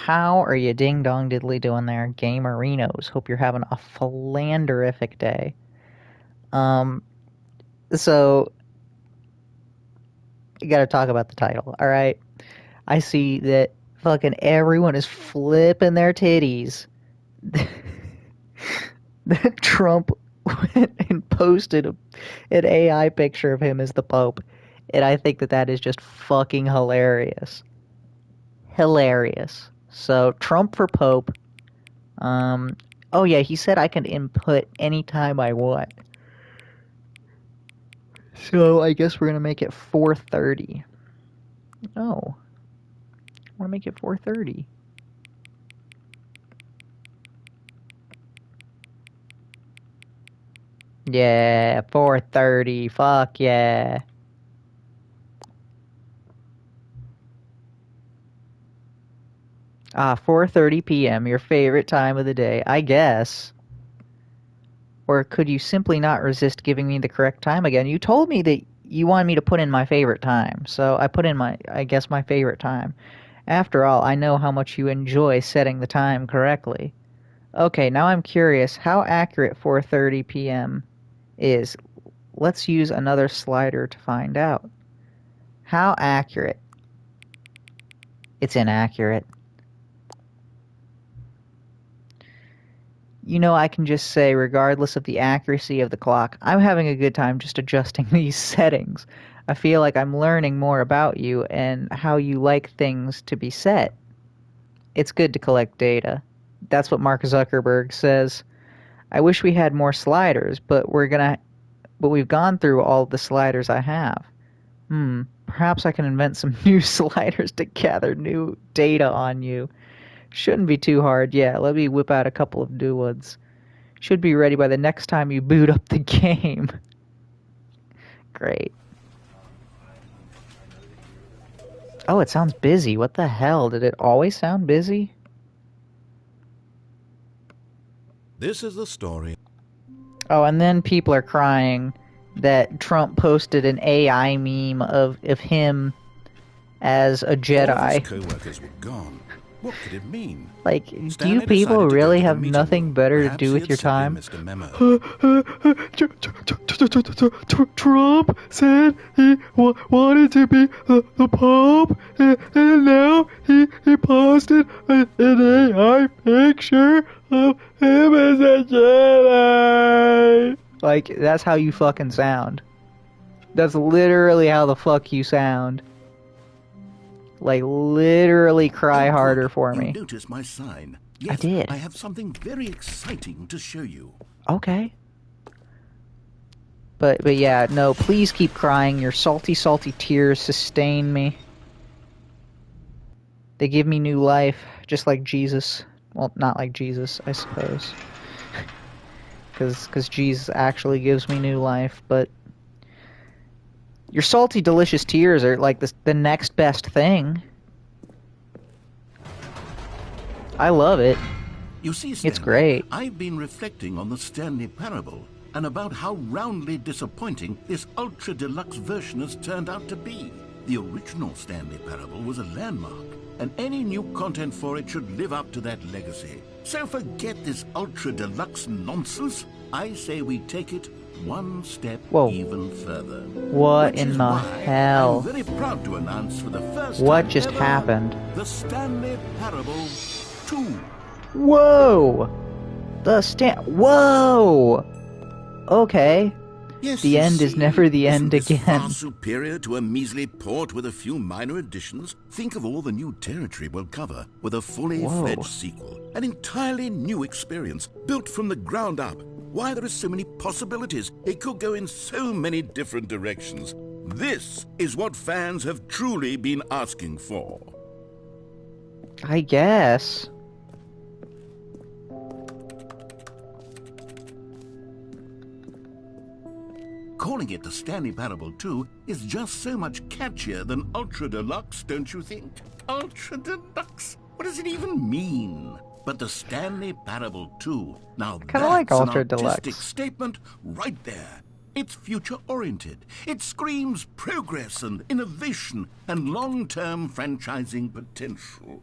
How are you ding dong diddly doing there, gamerinos? Hope you're having a philanderific day. Um, so you gotta talk about the title, alright? I see that fucking everyone is flipping their titties that Trump went and posted an AI picture of him as the Pope. And I think that that is just fucking hilarious. Hilarious. So, Trump for Pope. Um, oh yeah, he said I can input anytime I want. So I guess we're gonna make it 4:30. Oh, I want to make it 4:30. Yeah, 4:30. Fuck yeah. 4:30 p.m. Your favorite time of the day, I guess. Or could you simply not resist giving me the correct time again? You told me that you wanted me to put in my favorite time, so I put in I guess, my favorite time. After all, I know how much you enjoy setting the time correctly. Okay, now I'm curious how accurate 4:30 p.m. is. Let's use another slider to find out. How accurate? It's inaccurate. You know, I can just say, regardless of the accuracy of the clock, I'm having a good time just adjusting these settings. I feel like I'm learning more about you and how you like things to be set. It's good to collect data. That's what Mark Zuckerberg says. I wish we had more sliders, but we've gone through all the sliders I have. Perhaps I can invent some new sliders to gather new data on you. Shouldn't be too hard. Yeah, let me whip out a couple of new ones. Should be ready by the next time you boot up the game. Great. Oh, it sounds busy. What the hell? Did it always sound busy? This is the story. Oh, and then people are crying that Trump posted an AI meme of him as a Jedi. All of his co-workers were gone. What could it mean? Like, do you Stanley people decided to go really to the have meeting nothing room. better to Perhaps do he with had your sent time? him Mr. Memo. Trump said he wanted to be the Pope, and now he posted an AI picture of him as a Jedi. Like, that's how you fucking sound. That's literally how the fuck you sound. Like, literally cry harder for me. You noticed my sign. I Yes, did. I have something very exciting to show you. Okay. But yeah, no, please keep crying. Your salty, salty tears sustain me. They give me new life, just like Jesus. Well, not like Jesus, I suppose. Because Jesus actually gives me new life, but your salty, delicious tears are like the next best thing. I love it. You see, Stanley, It's great. I've been reflecting on the Stanley Parable and about how roundly disappointing this ultra-deluxe version has turned out to be. The original Stanley Parable was a landmark, and any new content for it should live up to that legacy. So forget this ultra-deluxe nonsense. I say we take it one step even further. What in the hell? I'm very proud to announce for the first What time just ever, happened? The Stanley Parable 2. Whoa! Whoa! Okay. Yes, the you end is see, never the isn't end this again. far superior to a measly port with a few minor additions? Think of all the new territory we'll cover with a fully fledged sequel. An entirely new experience, built from the ground up. Why, there are so many possibilities. It could go in so many different directions. This is what fans have truly been asking for. I guess. Calling it the Stanley Parable 2 is just so much catchier than Ultra Deluxe, don't you think? Ultra Deluxe? What does it even mean? But the Stanley Parable 2, now Kinda like that's an Ultra artistic Deluxe. statement right there. It's future-oriented. It screams progress and innovation and long-term franchising potential.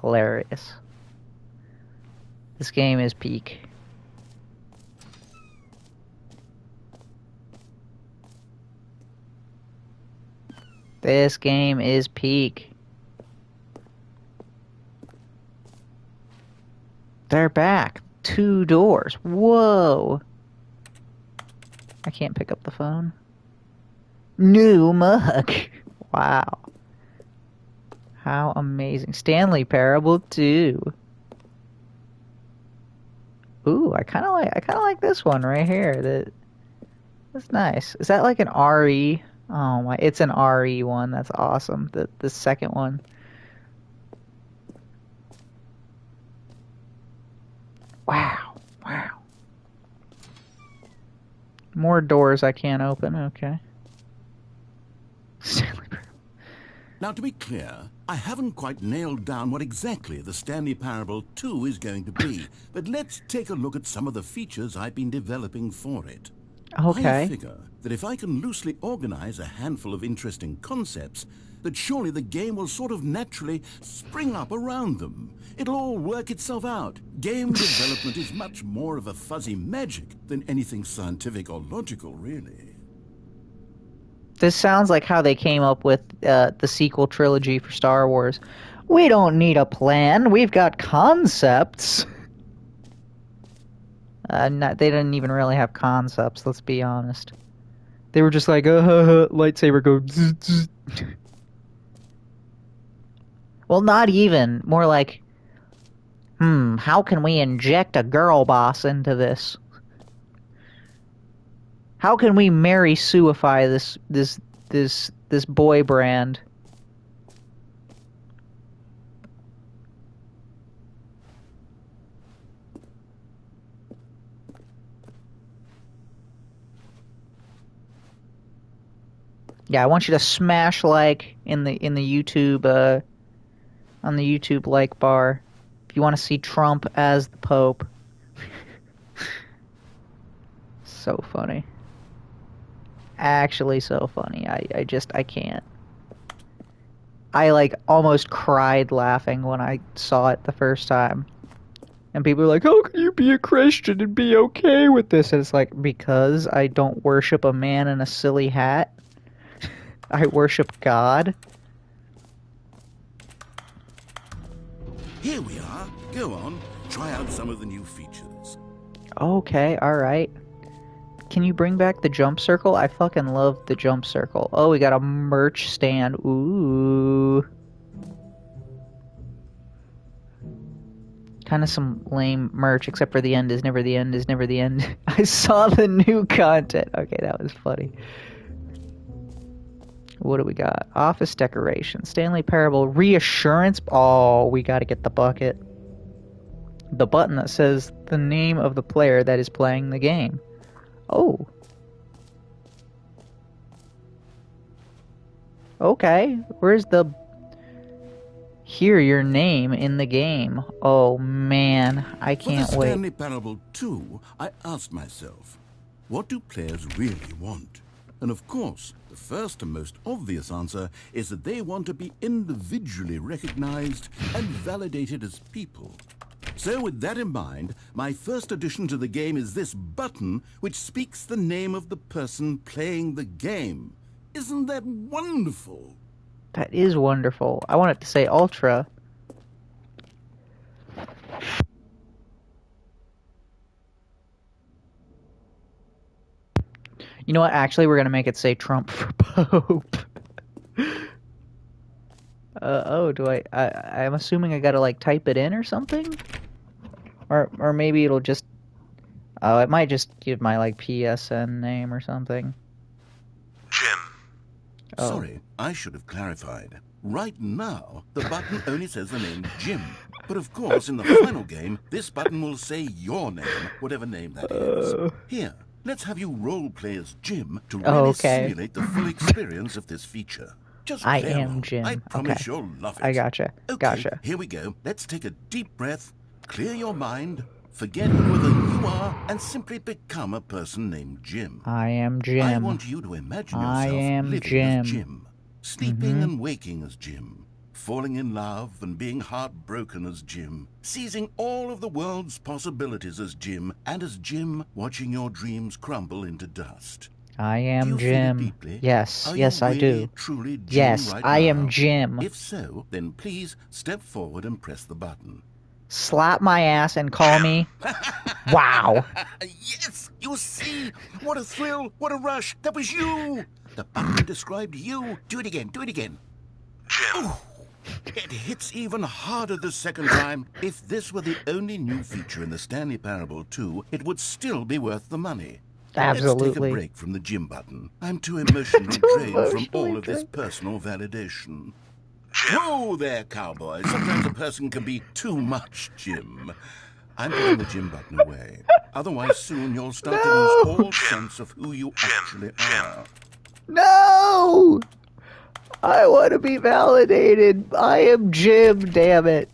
Hilarious. This game is peak. This game is peak. They're back. 2 doors. Whoa. I can't pick up the phone. New mug. Wow. How amazing. Stanley Parable 2. Ooh, I kinda like this one right here. That's nice. Is that like an RE? Oh my, it's an RE one. That's awesome. The second one. Wow. Wow. More doors I can't open. Okay. Stanley Parable. Now, to be clear, I haven't quite nailed down what exactly the Stanley Parable 2 is going to be, but let's take a look at some of the features I've been developing for it. Okay. I figure that if I can loosely organize a handful of interesting concepts, that surely the game will sort of naturally spring up around them. It'll all work itself out. Game development is much more of a fuzzy magic than anything scientific or logical, really. This sounds like how they came up with the sequel trilogy for Star Wars. We don't need a plan. We've got concepts. They didn't even really have concepts, let's be honest. They were just like, lightsaber go zzz, zzz. Well, not even. More like, how can we inject a girl boss into this? How can we Mary Sueify this boy brand? Yeah, I want you to smash like in the YouTube on the YouTube like bar if you want to see Trump as the Pope. So funny. Actually so funny. I can't. I like almost cried laughing when I saw it the first time. And people are like, how can you be a Christian and be okay with this? And it's like, because I don't worship a man in a silly hat. I worship God. Here we are. Go on. Try out some of the new features. Okay, alright. Can you bring back the jump circle? I fucking love the jump circle. Oh, we got a merch stand. Ooh. Kind of some lame merch, except for the end is never the end is never the end. I saw the new content. Okay, that was funny. What do we got? Office decoration. Stanley Parable. Reassurance. Oh, we gotta get the bucket. The button that says the name of the player that is playing the game. Oh. Okay. Where's the... Hear your name in the game. Oh, man. I can't For the wait. Stanley Parable 2, I asked myself, what do players really want? And of course, the first and most obvious answer is that they want to be individually recognized and validated as people. So with that in mind, my first addition to the game is this button which speaks the name of the person playing the game. Isn't that wonderful? That is wonderful. I want it to say Ultra. You know what? Actually, we're going to make it say Trump for Pope. Oh, do I'm assuming I got to, like, type it in or something? Or maybe it'll just... Oh, it might just give my, like, PSN name or something. Jim. Oh. Sorry, I should have clarified. Right now, the button only says the name Jim. But of course, in the final game, this button will say your name, whatever name that is. Here, let's have you role-play as Jim to really simulate the full experience of this feature. Just I play am along. Jim. I promise Okay. you'll love it. I gotcha. Okay, Gotcha. here we go. Let's take a deep breath, clear your mind, forget whoever you are, and simply become a person named Jim. I am Jim. I want you to imagine I yourself am living Jim. as Jim, sleeping and waking as Jim, falling in love and being heartbroken as Jim, seizing all of the world's possibilities as Jim, and as Jim watching your dreams crumble into dust. I Do am you feel it Jim. deeply? Yes, Are yes, you I really, do. truly Jim Yes, right I now? am Jim. If so, then please step forward and press the button. Slap my ass and call me. Wow. Yes! You see? What a thrill! What a rush! That was you! The button described you. Do it again. Do it again. Jim. Ooh, it hits even harder the second time. If this were the only new feature in the Stanley Parable 2, it would still be worth the money. Let's take a Absolutely. break from the Jim button. I'm too emotionally drained from all of this personal validation. Whoa there, cowboy. Sometimes a person can be too much Jim. I'm putting the Jim button away. Otherwise, soon you'll start to lose all sense of who you actually are. No! I want to be validated. I am Jim, damn it.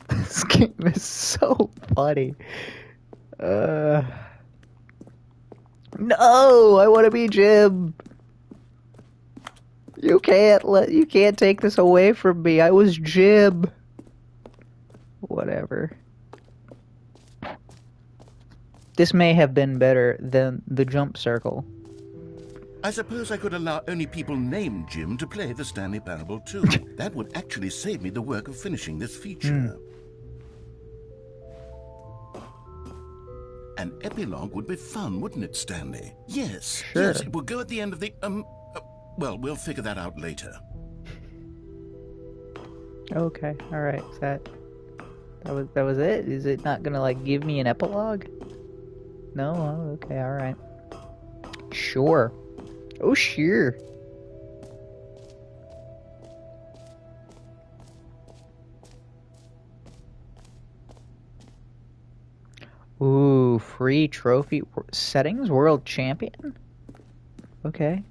This game is so funny. No, I want to be Jim. You can't take this away from me. I was Jim. Whatever. This may have been better than the jump circle. I suppose I could allow only people named Jim to play the Stanley Parable 2. That would actually save me the work of finishing this feature. An epilogue would be fun, wouldn't it, Stanley? Yes. Sure. Yes, it will go at the end of the, well, we'll figure that out later. Okay, alright. That was it? Is it not gonna, like, give me an epilogue? No? Oh, okay, alright. Sure. Oh, sure. Ooh, free trophy settings world champion? Okay.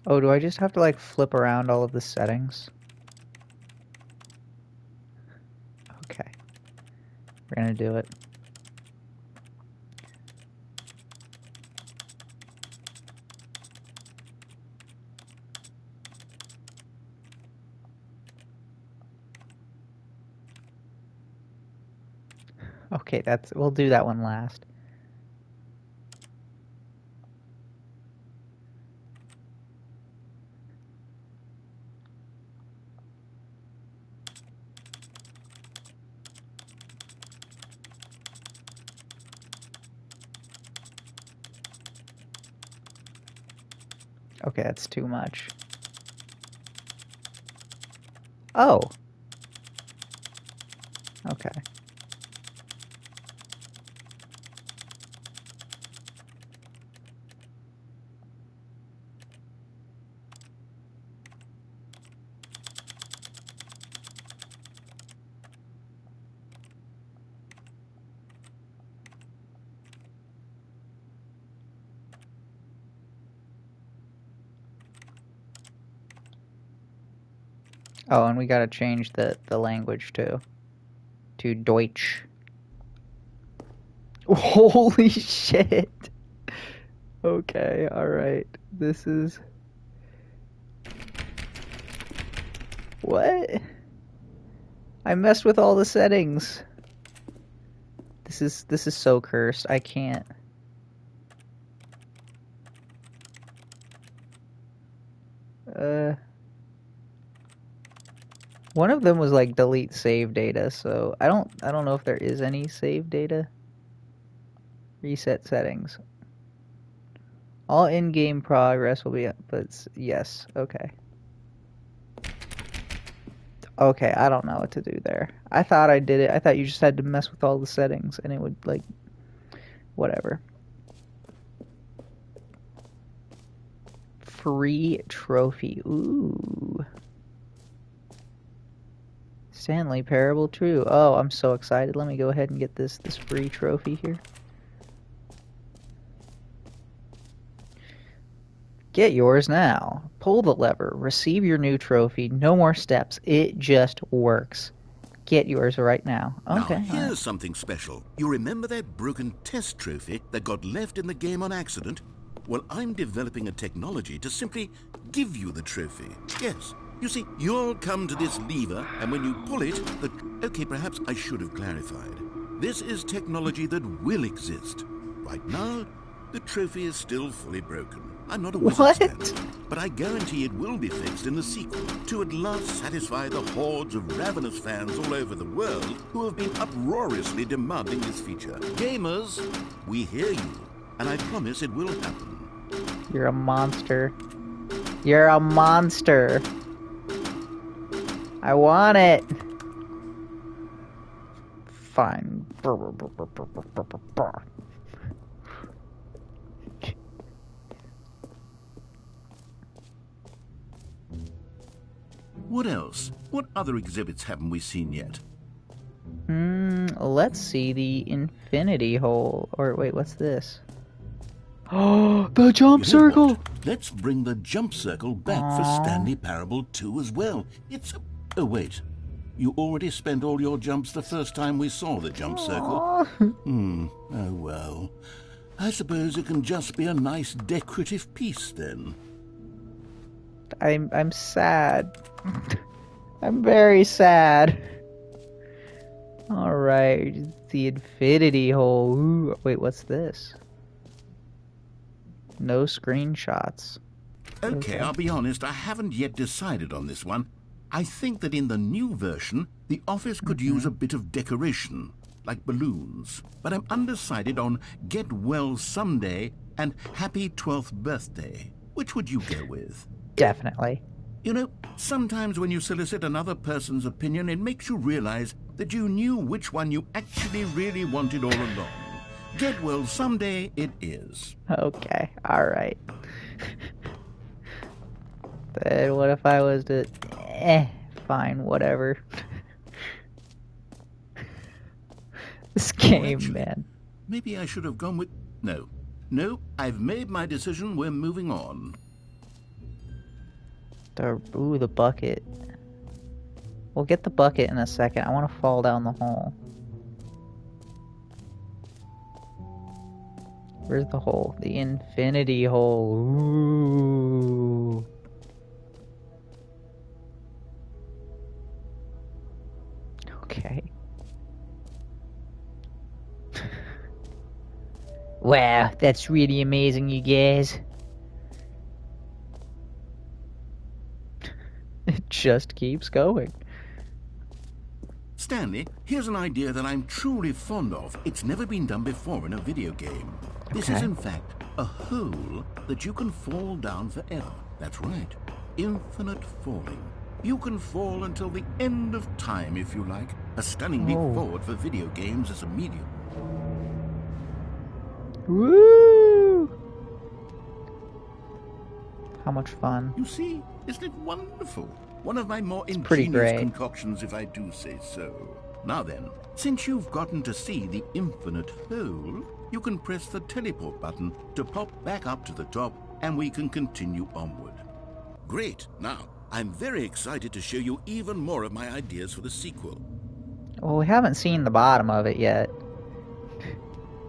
Oh, do I just have to like flip around all of the settings? Okay. We're gonna do it. Okay, we'll do that one last. Okay, that's too much. Oh. Okay. Oh, and we gotta change the language too. To Deutsch. Holy shit! Okay, alright. This is... What? I messed with all the settings. This is so cursed. I can't. One of them was like delete save data, so I don't know if there is any save data. Reset settings. All in-game progress will be up, but yes, okay. Okay, I don't know what to do there. I thought I did it. I thought you just had to mess with all the settings and it would like whatever. Free trophy. Ooh. Stanley Parable True. Oh, I'm so excited. Let me go ahead and get this free trophy here. Get yours now. Pull the lever. Receive your new trophy. No more steps. It just works. Get yours right now. Okay. Now, here's something special. You remember that broken test trophy that got left in the game on accident? Well, I'm developing a technology to simply give you the trophy. Yes. You see, you'll come to this lever, and when you pull it, Okay, perhaps I should have clarified. This is technology that will exist. Right now, the trophy is still fully broken. I'm not a wizard, Stanley, but I guarantee it will be fixed in the sequel to at last satisfy the hordes of ravenous fans all over the world who have been uproariously demanding this feature. Gamers, we hear you, and I promise it will happen. You're a monster. You're a monster. I want it. Fine. What else? What other exhibits haven't we seen yet? Let's see the infinity hole. Or wait, what's this? Oh, the jump circle! What? Let's bring the jump circle back for Stanley Parable 2 as well. It's a... Oh, wait. You already spent all your jumps the first time we saw the jump circle. Oh, well. I suppose it can just be a nice decorative piece, then. I'm sad. I'm very sad. Alright, the infinity hole. Ooh, wait, what's this? No screenshots. Okay, I'll be honest, I haven't yet decided on this one. I think that in the new version, the office could use a bit of decoration, like balloons. But I'm undecided on Get Well Someday and Happy 12th Birthday. Which would you go with? Definitely. You know, sometimes when you solicit another person's opinion, it makes you realize that you knew which one you actually really wanted all along. Get Well Someday it is. Okay, alright. Then what if I was to... fine, whatever. This game, Actually, man. Maybe I should have gone with... No, I've made my decision. We're moving on. Ooh, the bucket. We'll get the bucket in a second. I want to fall down the hole. Where's the hole? The infinity hole. Ooh. Okay. Wow, that's really amazing, you guys. It just keeps going. Stanley, here's an idea that I'm truly fond of. It's never been done before in a video game. This is, in fact, a hole that you can fall down forever. That's right. Infinite falling. You can fall until the end of time, if you like. A stunning leap forward for video games as a medium. Woo! How much fun. You see, isn't it wonderful? One of my more pretty ingenious great. concoctions, if I do say so. Now then, since you've gotten to see the infinite hole, you can press the teleport button to pop back up to the top, and we can continue onward. Great. Now, I'm very excited to show you even more of my ideas for the sequel. Well, we haven't seen the bottom of it yet.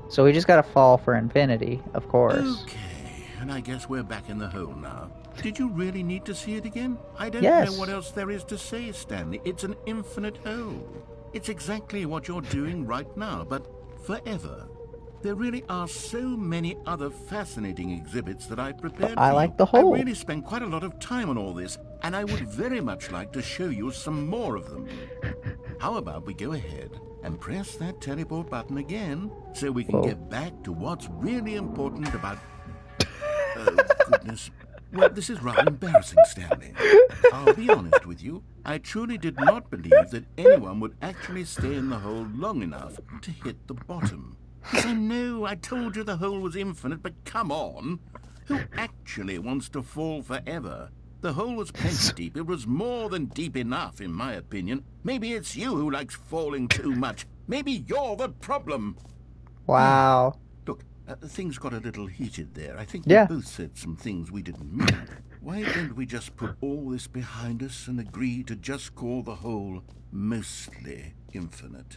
So we just gotta fall for infinity, of course. Okay, and I guess we're back in the hole now. Did you really need to see it again? I don't Yes. know what else there is to say, Stanley. It's an infinite hole. It's exactly what you're doing right now, but forever. There really are so many other fascinating exhibits that I prepared I for like you. the hole. I really spent quite a lot of time on all this, and I would very much like to show you some more of them. How about we go ahead and press that teleport button again so we can get back to what's really important about... Oh, goodness. Well, this is rather embarrassing, Stanley. I'll be honest with you. I truly did not believe that anyone would actually stay in the hole long enough to hit the bottom. Yes, I know, I told you the hole was infinite, but come on. Who actually wants to fall forever? The hole was plenty deep. It was more than deep enough, in my opinion. Maybe it's you who likes falling too much. Maybe you're the problem. Wow. Look, Things got a little heated there. I think Yeah. we both said some things we didn't mean. Why don't we just put all this behind us and agree to just call the whole mostly infinite?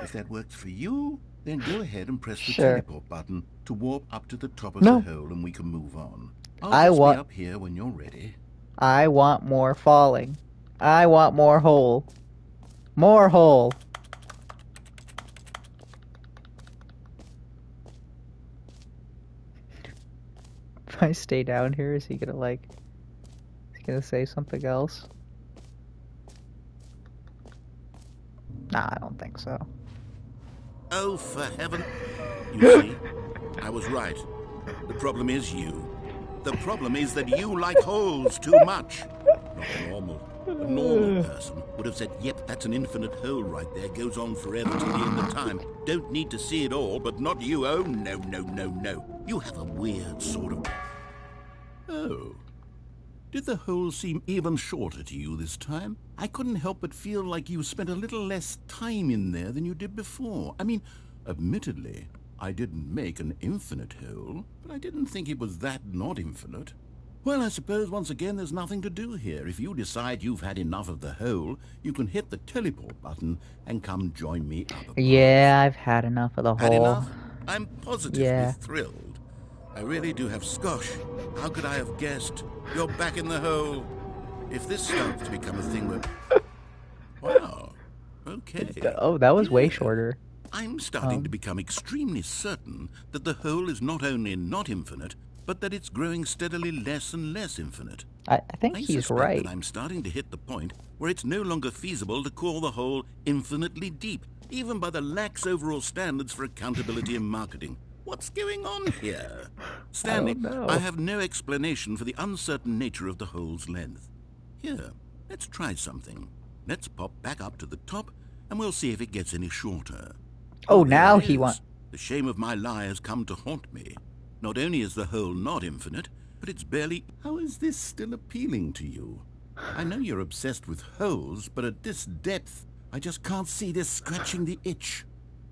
If that works for you, then go ahead and press the Sure. teleport button to warp up to the top of No. the hole and we can move on. I I'll just want- be up here when you're ready. I want more falling. I want more hole. More hole. If I stay down here, is he gonna is he gonna say something else? Nah, I don't think so. Oh, for heaven. You see, I was right. The problem is you. The problem is that you like holes too much. Not normal. A normal person would have said, yep, that's an infinite hole right there. Goes on forever till the end of time. Don't need to see it all, but not you. Oh, no, no, no, no. You have a weird sort of... Oh. Did the hole seem even shorter to you this time? I couldn't help but feel like you spent a little less time in there than you did before. I mean, admittedly, I didn't make an infinite hole, but I didn't think it was that not infinite. Well, I suppose once again there's nothing to do here. If you decide you've had enough of the hole, you can hit the teleport button and come join me up above. Yeah, I've had enough of the Had hole. enough? I'm positively Yeah. thrilled. I really do have... Gosh, how could I have guessed? You're back in the hole. If this starts to become a thing where... Wow. Okay. Oh, that was way Yeah. shorter. I'm starting to become extremely certain that the hole is not only not infinite, but that it's growing steadily less and less infinite. I think I he's suspect right. that I'm starting to hit the point where it's no longer feasible to call the hole infinitely deep, even by the lax overall standards for accountability and marketing. What's going on here? Stanley, know. I have no explanation for the uncertain nature of the hole's length. Here, let's try something. Let's pop back up to the top, and we'll see if it gets any shorter. Oh, there now it he is. wants... The shame of my lie has come to haunt me. Not only is the hole not infinite, but it's barely... How is this still appealing to you? I know you're obsessed with holes, but at this depth, I just can't see this scratching the itch.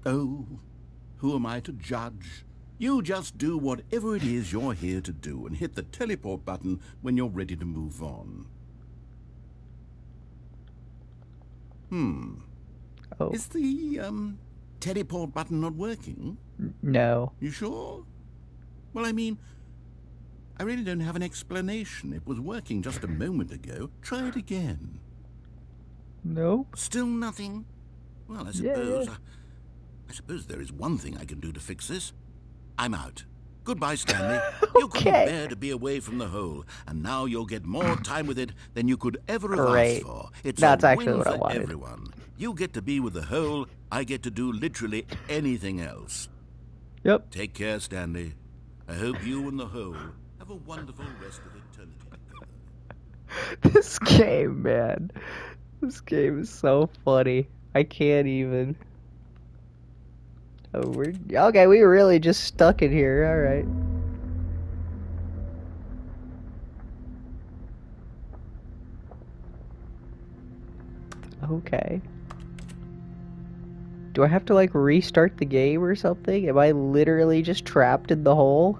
Oh, who am I to judge? You just do whatever it is you're here to do and hit the teleport button when you're ready to move on. Oh, Is the, teleport button not working? no. You sure? Well, I mean, I really don't have an explanation. It was working just a moment ago. Try it again. Nope. Still nothing? Well, I suppose there is one thing I can do to fix this. I'm out. Goodbye, Stanley. You couldn't Okay. bear to be away from the hole, and now you'll get more time with it than you could ever have Great. asked for. It's That's a actually win what I for wanted. everyone. You get to be with the hole. I get to do literally anything else. Yep. Take care, Stanley. I hope you and the hole have a wonderful rest of eternity together. This game, man. This game is so funny. I can't even. Oh, okay. We were really just stuck in here. All right. Okay. Do I have to like restart the game or something? Am I literally just trapped in the hole?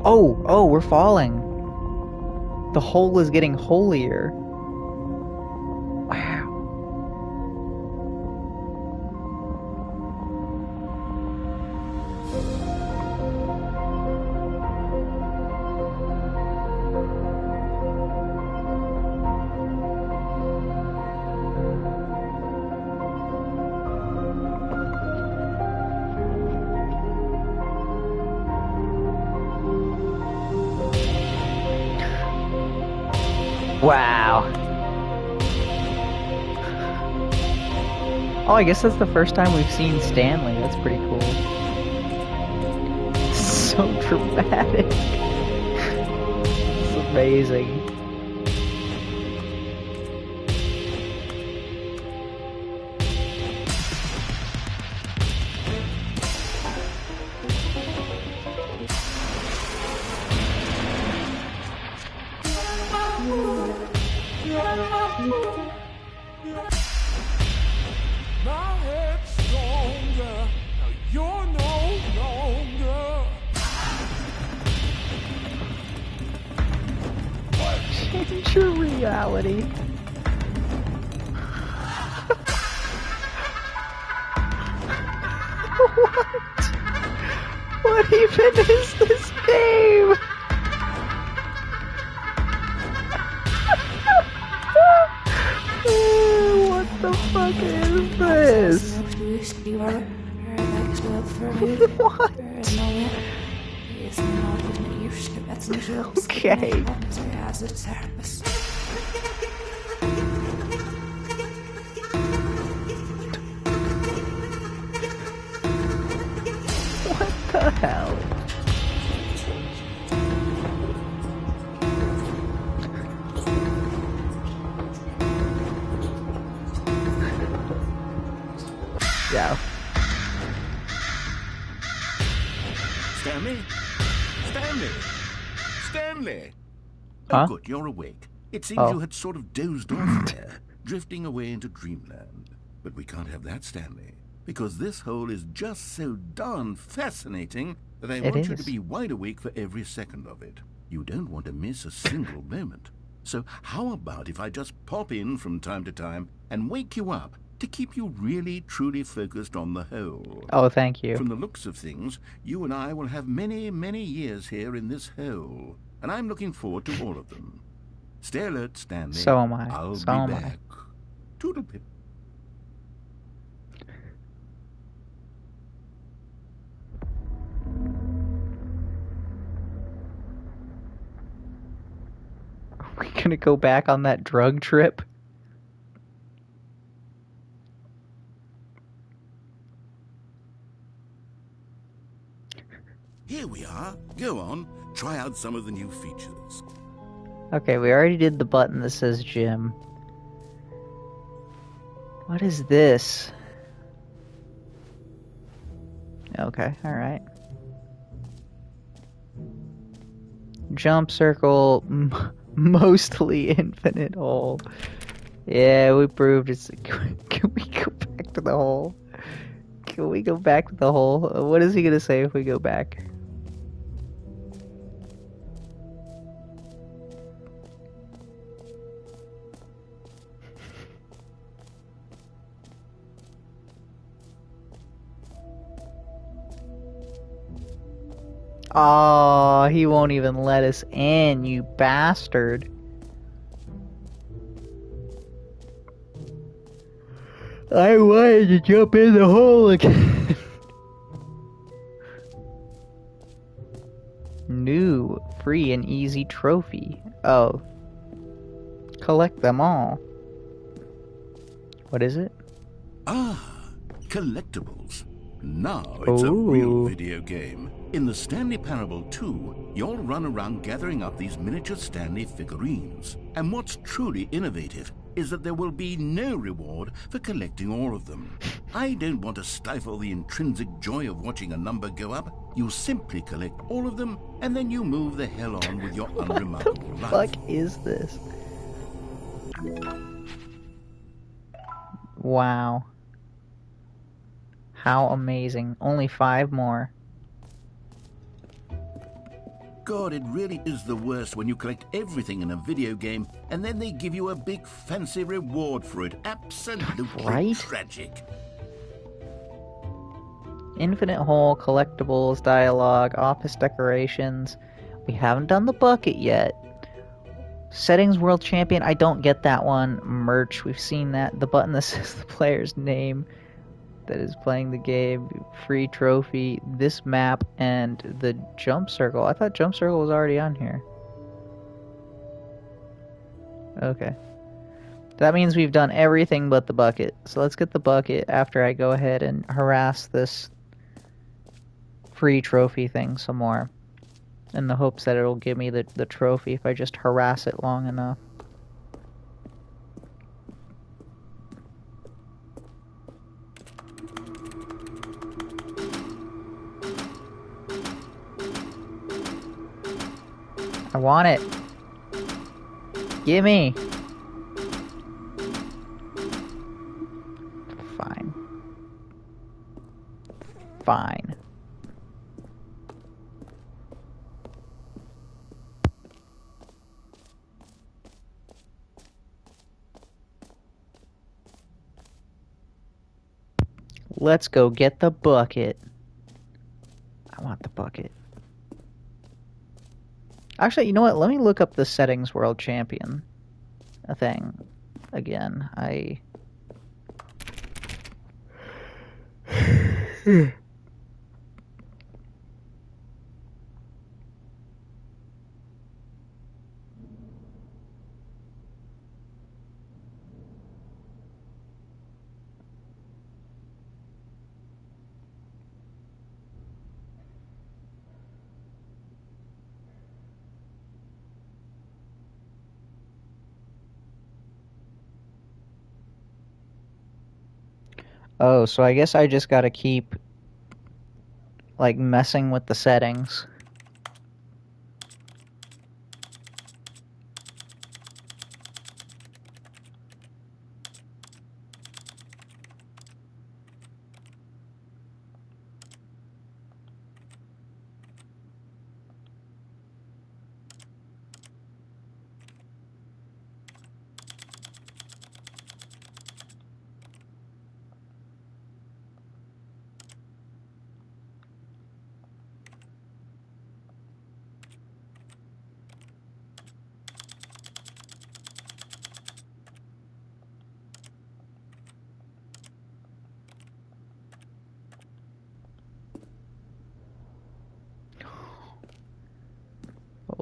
Oh, we're falling. The hole is getting holier. Wow. Wow. Oh, I guess that's the first time we've seen Stanley. That's pretty cool. So dramatic. It's amazing. reality. What? What even is this game? What the fuck is this? What? Okay. What the hell? Yeah. Stanley? Stanley? Stanley! Huh? Oh, good, you're awake. It seems Oh. you had sort of dozed off there, drifting away into dreamland. But we can't have that, Stanley, because this hole is just so darn fascinating that I It want you to is. be wide awake for every second of it. You don't want to miss a single moment. So how about if I just pop in from time to time and wake you up to keep you really, truly focused on the hole? Oh, thank you. From the looks of things, you and I will have many, many years here in this hole, and I'm looking forward to all of them. Stay alert, Stanley. So am I. I'll So be am I. back. Toodlepip. Are we gonna go back on that drug trip? Here we are. Go on. Try out some of the new features. Okay, we already did the button that says gym. What is this? Okay, alright. Jump circle, mostly infinite hole. Yeah, we proved it's... Can we go back to the hole? Can we go back to the hole? What is he gonna say if we go back? Oh, he won't even let us in, you bastard. I wanted to jump in the hole again. New, free and easy trophy. Oh. Collect them all. What is it? Ah, collectibles. Now it's a real Ooh. video game. In the Stanley Parable 2, you'll run around gathering up these miniature Stanley figurines. And what's truly innovative is that there will be no reward for collecting all of them. I don't want to stifle the intrinsic joy of watching a number go up. You simply collect all of them, and then you move the hell on with your unremarkable life. What the fuck is this? Wow. How amazing. Only 5 more. God, it really is the worst when you collect everything in a video game and then they give you a big fancy reward for it. Absolutely Right? tragic. Infinite hole, collectibles, dialogue, office decorations. We haven't done the bucket yet. Settings world champion, I don't get that one. Merch, we've seen that. The button that says the player's name that is playing the game. Free trophy, this map, and the jump circle. I thought jump circle was already on here. Okay. That means we've done everything but the bucket. So let's get the bucket after I go ahead and harass this free trophy thing some more. In the hopes that it'll give me the trophy if I just harass it long enough. I want it. Gimme. Fine. Fine. Let's go get the bucket. I want the bucket. Actually, you know what? Let me look up the settings world champion thing again. Oh, so I guess I just gotta keep, like, messing with the settings.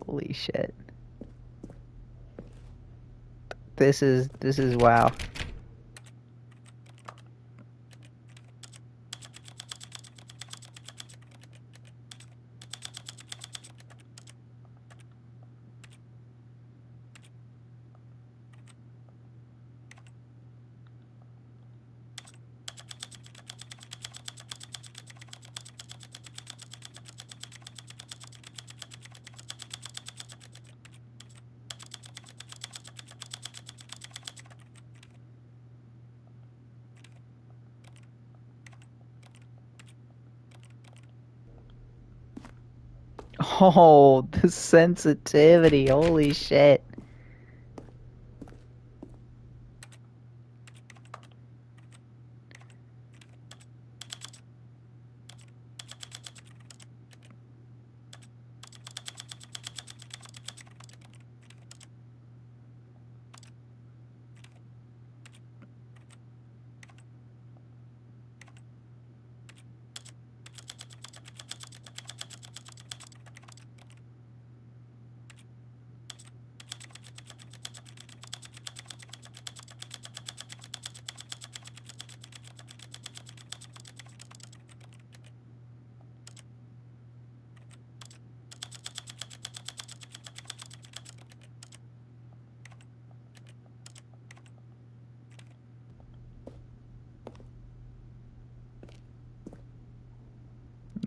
Holy shit. This is wow. Oh, the sensitivity. Holy shit.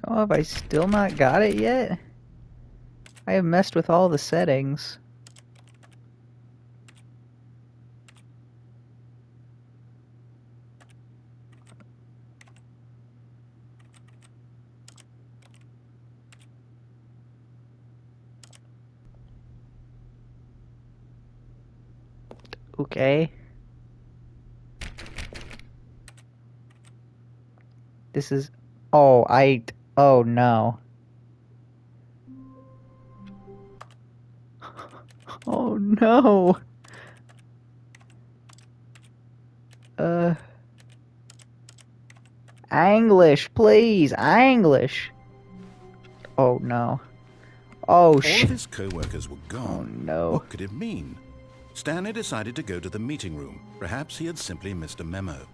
Oh, have I still not got it yet? I have messed with all the settings. Okay. This is... Oh, Oh, no. Oh, no. English, please. English. Oh, no. Oh, All of shit. his co-workers were gone. Oh, no. What could it mean? Stanley decided to go to the meeting room. Perhaps he had simply missed a memo.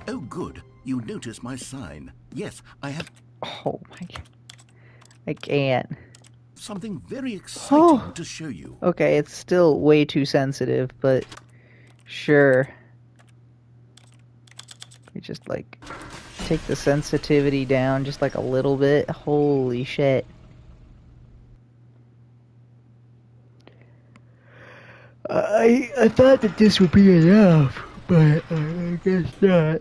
Oh, good. You noticed my sign. Yes, I have Oh, my God. I can't. something very exciting to show you. Okay, it's still way too sensitive, but sure. We just, like, take the sensitivity down just, like, a little bit. Holy shit. I thought that this would be enough, but I guess not.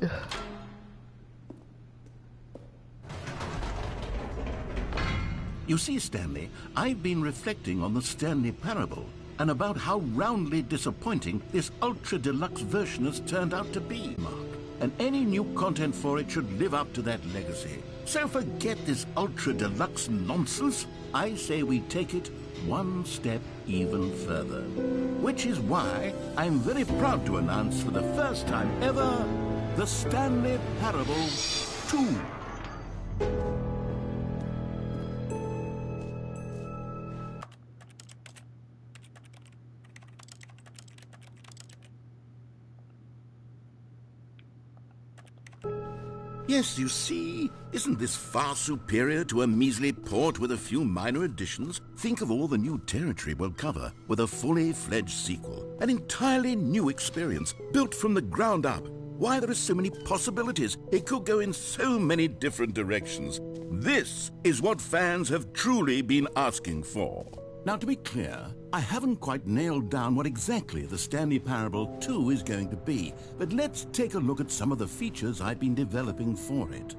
You see, Stanley, I've been reflecting on the Stanley Parable. and about how roundly disappointing this ultra deluxe version has turned out to be, Mark. And any new content for it should live up to that legacy. So forget this ultra deluxe nonsense. I say we take it one step even further. Which is why I'm very proud to announce for the first time ever, the Stanley Parable 2. Yes, you see, isn't this far superior to a measly port with a few minor additions? Think of all the new territory we'll cover with a fully fledged sequel. An entirely new experience, built from the ground up. Why, there are so many possibilities. It could go in so many different directions. This is what fans have truly been asking for. Now, to be clear, I haven't quite nailed down what exactly the Stanley Parable 2 is going to be, but let's take a look at some of the features I've been developing for it.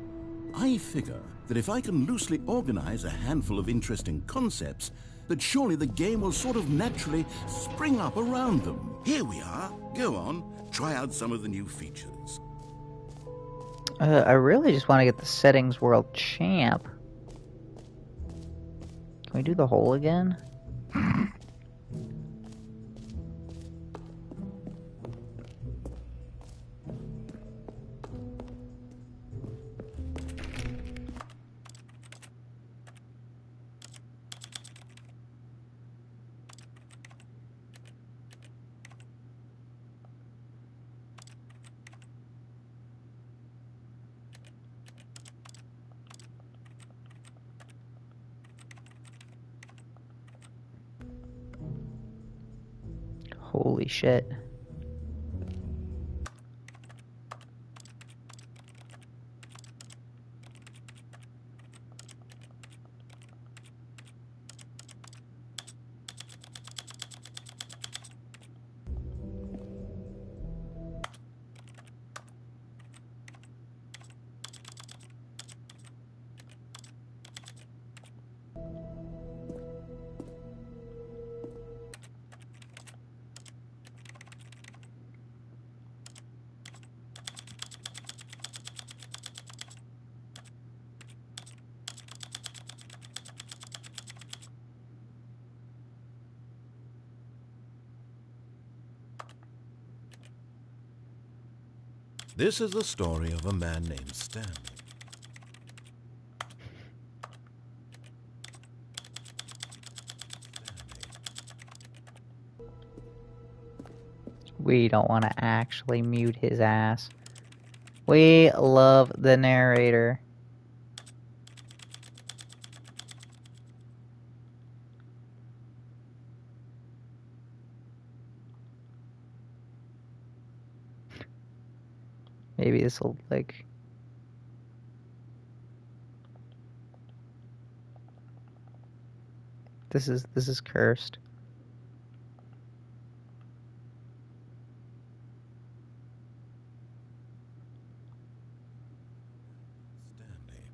I figure that if I can loosely organize a handful of interesting concepts, that surely the game will sort of naturally spring up around them. Here we are. Go on, try out some of the new features. I really just want to get the Settings World Champ. Can we do the hole again? Holy shit. This is the story of a man named Stanley. We don't want to actually mute his ass. We love the narrator. Maybe this will, like... This is cursed. Stanley.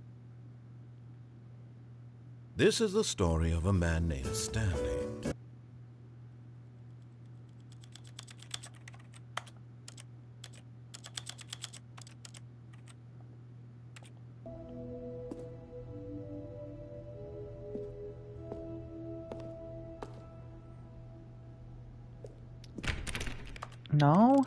This is the story of a man named Stanley. No?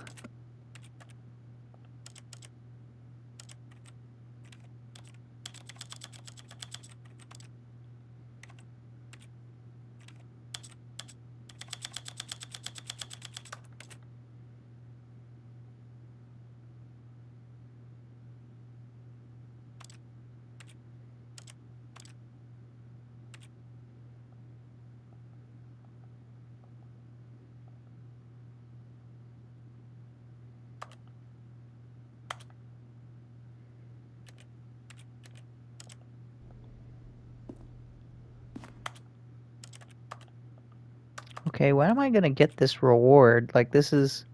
Okay, when am I gonna get this reward? Like, this is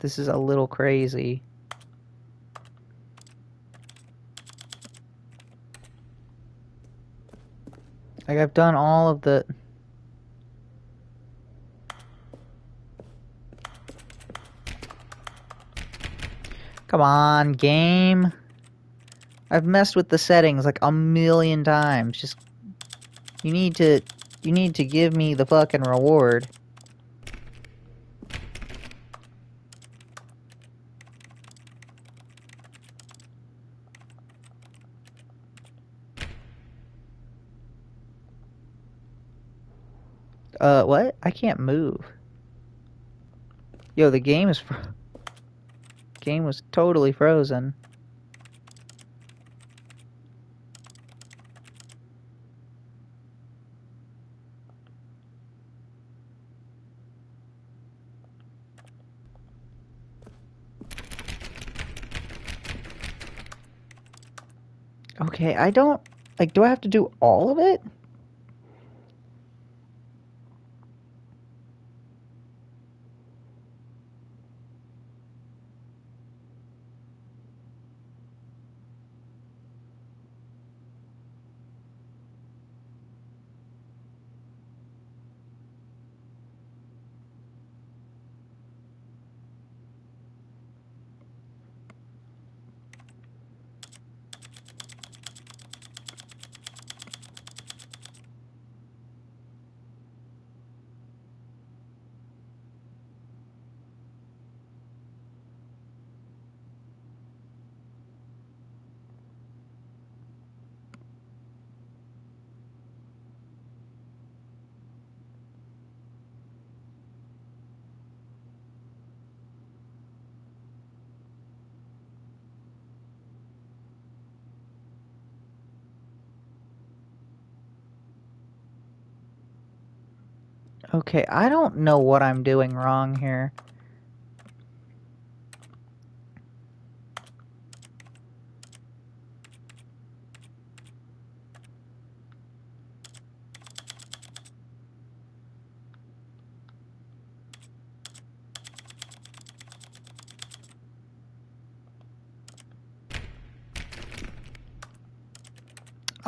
a little crazy. Like, I've done all of the... Come on, game. I've messed with the settings like a million times. Just you need to give me the fucking reward. What? I can't move. Yo, the game is game was totally frozen. Okay, I don't like. Do I have to do all of it? Okay, I don't know what I'm doing wrong here.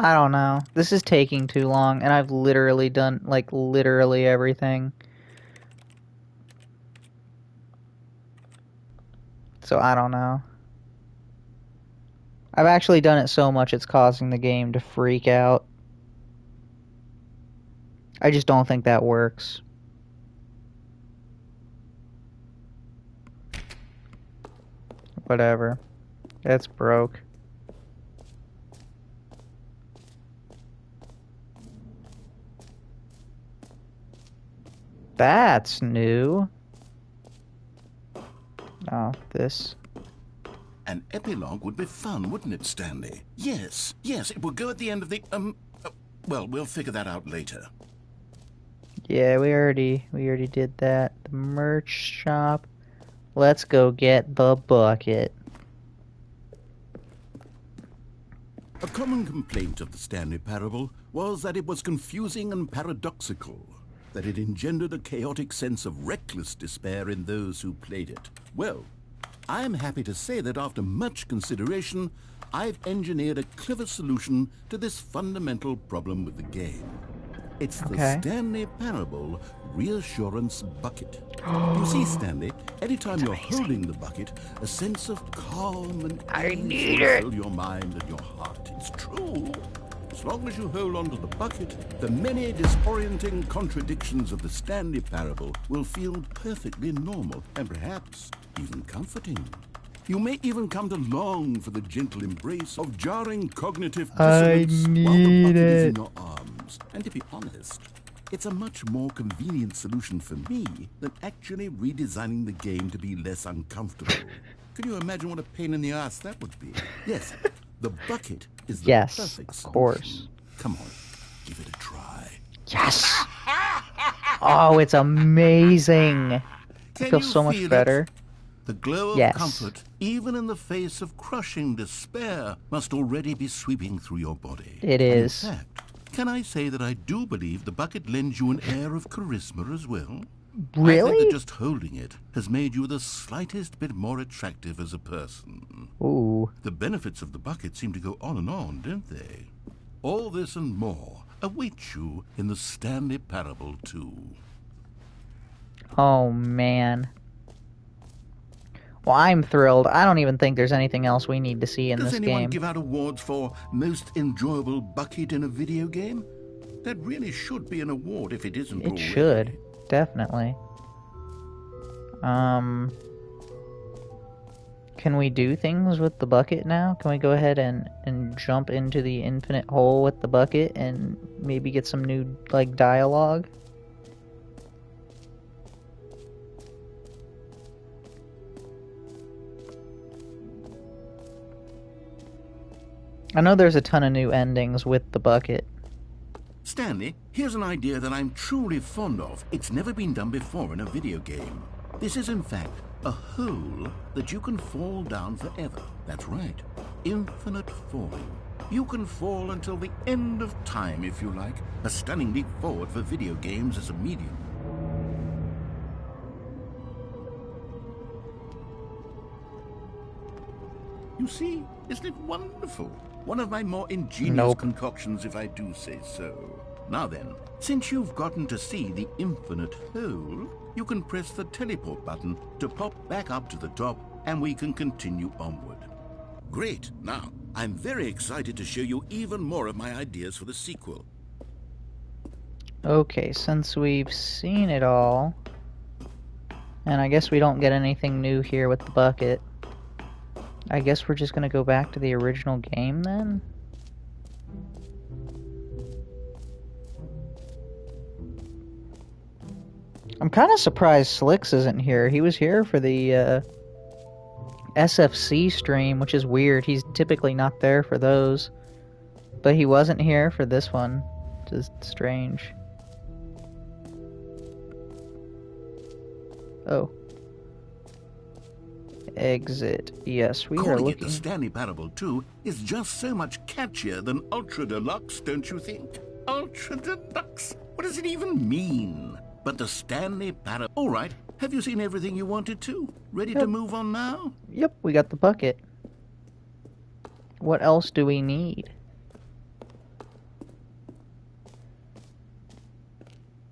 I don't know. This is taking too long, and I've literally done, like, literally everything. So I don't know. I've actually done it so much it's causing the game to freak out. I just don't think that works. Whatever. It's broke. That's new. Oh, this. An epilogue would be fun, wouldn't it, Stanley? Yes, it would go at the end of the, well, we'll figure that out later. Yeah, we already did that. The merch shop. Let's go get the bucket. A common complaint of the Stanley Parable was that it was confusing and paradoxical, that it engendered a chaotic sense of reckless despair in those who played it. Well, I am happy to say that after much consideration, I've engineered a clever solution to this fundamental problem with the game. It's the Stanley Parable Reassurance Bucket. You see, Stanley, anytime you're holding the bucket, a sense of calm and ease will fill your mind and your heart. It's true. As long as you hold on to the bucket, the many disorienting contradictions of the Stanley Parable will feel perfectly normal and perhaps even comforting. You may even come to long for the gentle embrace of jarring cognitive dissonance while the bucket is in your arms. And to be honest, it's a much more convenient solution for me than actually redesigning the game to be less uncomfortable. Can you imagine what a pain in the ass that would be? Yes, the bucket is the perfect solution. Of course. Come on, give it a try. Yes! Oh, it's amazing. I feel so much better. The glow of comfort, even in the face of crushing despair, must already be sweeping through your body. It is. In fact, can I say that I do believe the bucket lends you an air of charisma as well? Really? I think that just holding it has made you the slightest bit more attractive as a person. Ooh. The benefits of the bucket seem to go on, don't they? All this and more await you in the Stanley Parable 2. Oh, man. Well, I'm thrilled. I don't even think there's anything else we need to see in Does this anyone game. give out awards for most enjoyable bucket in a video game? That really should be an award if it isn't It already. should. Definitely. Can we do things with the bucket now? Can we go ahead and jump into the infinite hole with the bucket and maybe get some new, like, dialogue? I know there's a ton of new endings with the bucket. Stanley, here's an idea that I'm truly fond of. It's never been done before in a video game. This is, in fact, a hole that you can fall down forever. That's right. Infinite falling. You can fall until the end of time, if you like. A stunning leap forward for video games as a medium. You see, isn't it wonderful? One of my more ingenious concoctions, if I do say so. Now then, since you've gotten to see the infinite hole, you can press the teleport button to pop back up to the top, and we can continue onward. Great. Now, I'm very excited to show you even more of my ideas for the sequel. Okay, since we've seen it all, and I guess we don't get anything new here with the bucket, I guess we're just gonna go back to the original game then? I'm kind of surprised Slicks isn't here. He was here for the SFC stream, which is weird. He's typically not there for those. But he wasn't here for this one. Just strange. Oh. Exit. Yes, we are Calling it looking. the Stanley Parable 2 is just so much catchier than Ultra Deluxe, don't you think? Ultra Deluxe? What does it even mean? But the Stanley Parable... All right, have you seen everything you wanted to? Ready to move on now? Yep, we got the bucket. What else do we need?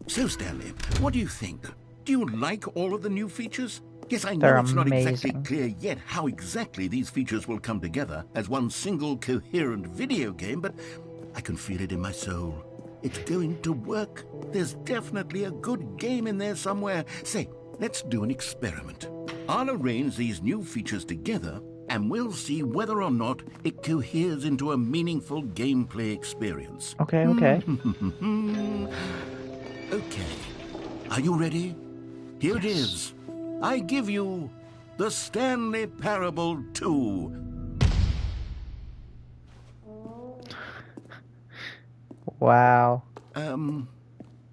So, Stanley, what do you think? Do you like all of the new features? Yes, I know They're it's not exactly amazing. clear yet how exactly these features will come together as one single coherent video game, but I can feel it in my soul. It's going to work. There's definitely a good game in there somewhere. Say, let's do an experiment. I'll arrange these new features together, and we'll see whether or not it coheres into a meaningful gameplay experience. Okay, okay. Okay. Are you ready? Here it is. I give you the Stanley Parable 2. Wow.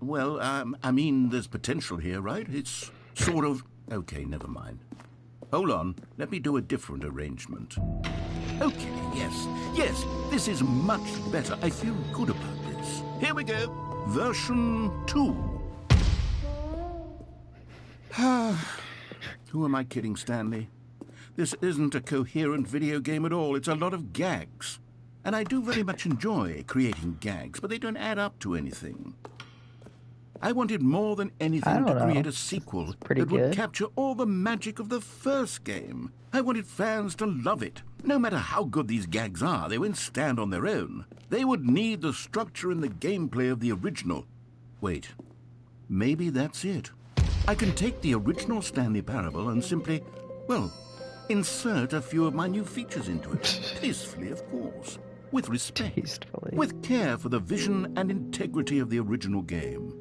Well, I mean, there's potential here, right? It's sort of... Okay, never mind. Hold on. Let me do a different arrangement. Okay, yes, this is much better. I feel good about this. Here we go. Version 2. Who am I kidding, Stanley? This isn't a coherent video game at all. It's a lot of gags. And I do very much enjoy creating gags, but they don't add up to anything. I wanted more than anything to create a sequel that would capture all the magic of the first game. I wanted fans to love it. No matter how good these gags are, they won't stand on their own. They would need the structure and the gameplay of the original. Wait, maybe that's it. I can take the original Stanley Parable and simply, well, insert a few of my new features into it. Tastefully, of course. With respect. Tastefully. With care for the vision and integrity of the original game.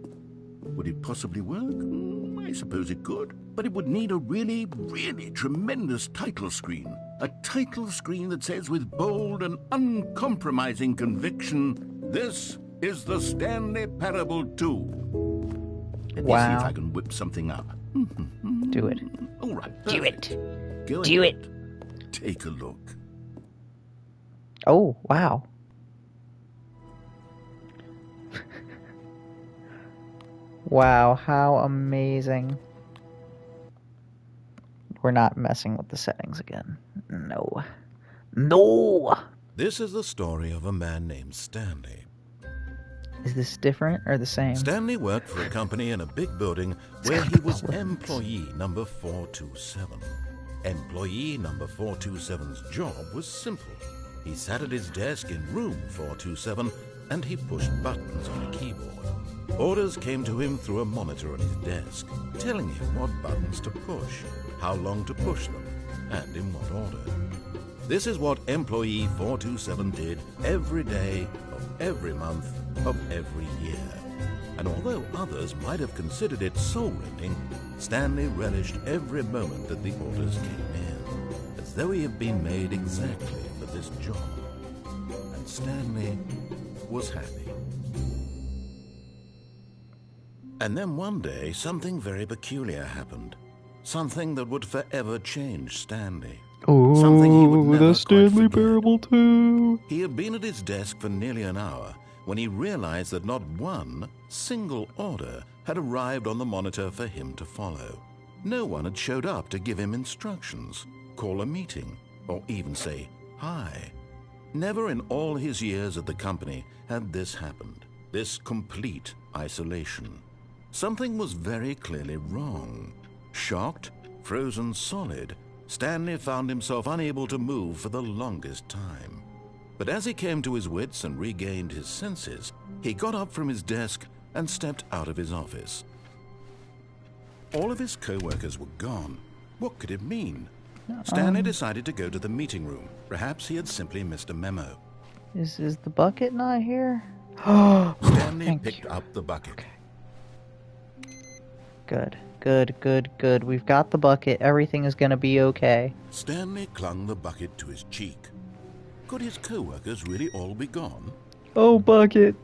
Would it possibly work? I suppose it could. But it would need a really, really tremendous title screen. A title screen that says with bold and uncompromising conviction, "This is the Stanley Parable 2." Let me see if I can whip something up. Do it. All right. Do perfect. it. Go Do ahead. Take a look. Oh, wow. Wow, how amazing. We're not messing with the settings again. No. No! This is the story of a man named Stanley. Is this different or the same? Stanley worked for a company in a big building where he was employee number 427. Employee number 427's job was simple. He sat at his desk in room 427 and he pushed buttons on a keyboard. Orders came to him through a monitor on his desk, telling him what buttons to push, how long to push them, and in what order. This is what Employee 427 did every day of every month of every year. And although others might have considered it soul-rending, Stanley relished every moment that the orders came in, as though he had been made exactly for this job. And Stanley was happy. And then one day, something very peculiar happened. Something that would forever change Stanley. Something he would Oh, never the quite Stanley forget. Parable 2. He had been at his desk for nearly an hour when he realized that not one single order had arrived on the monitor for him to follow. No one had showed up to give him instructions, call a meeting, or even say hi. Never in all his years at the company had this happened, this complete isolation. Something was very clearly wrong. Shocked, frozen solid, Stanley found himself unable to move for the longest time. But as he came to his wits and regained his senses, he got up from his desk and stepped out of his office. All of his co-workers were gone. What could it mean? Stanley decided to go to the meeting room. Perhaps he had simply missed a memo. Is the bucket not here? Stanley Thank picked you. up the bucket. Good, good, good, good. We've got the bucket. Everything is gonna be okay. Stanley clung the bucket to his cheek. Could his co-workers really all be gone? Oh, Bucket.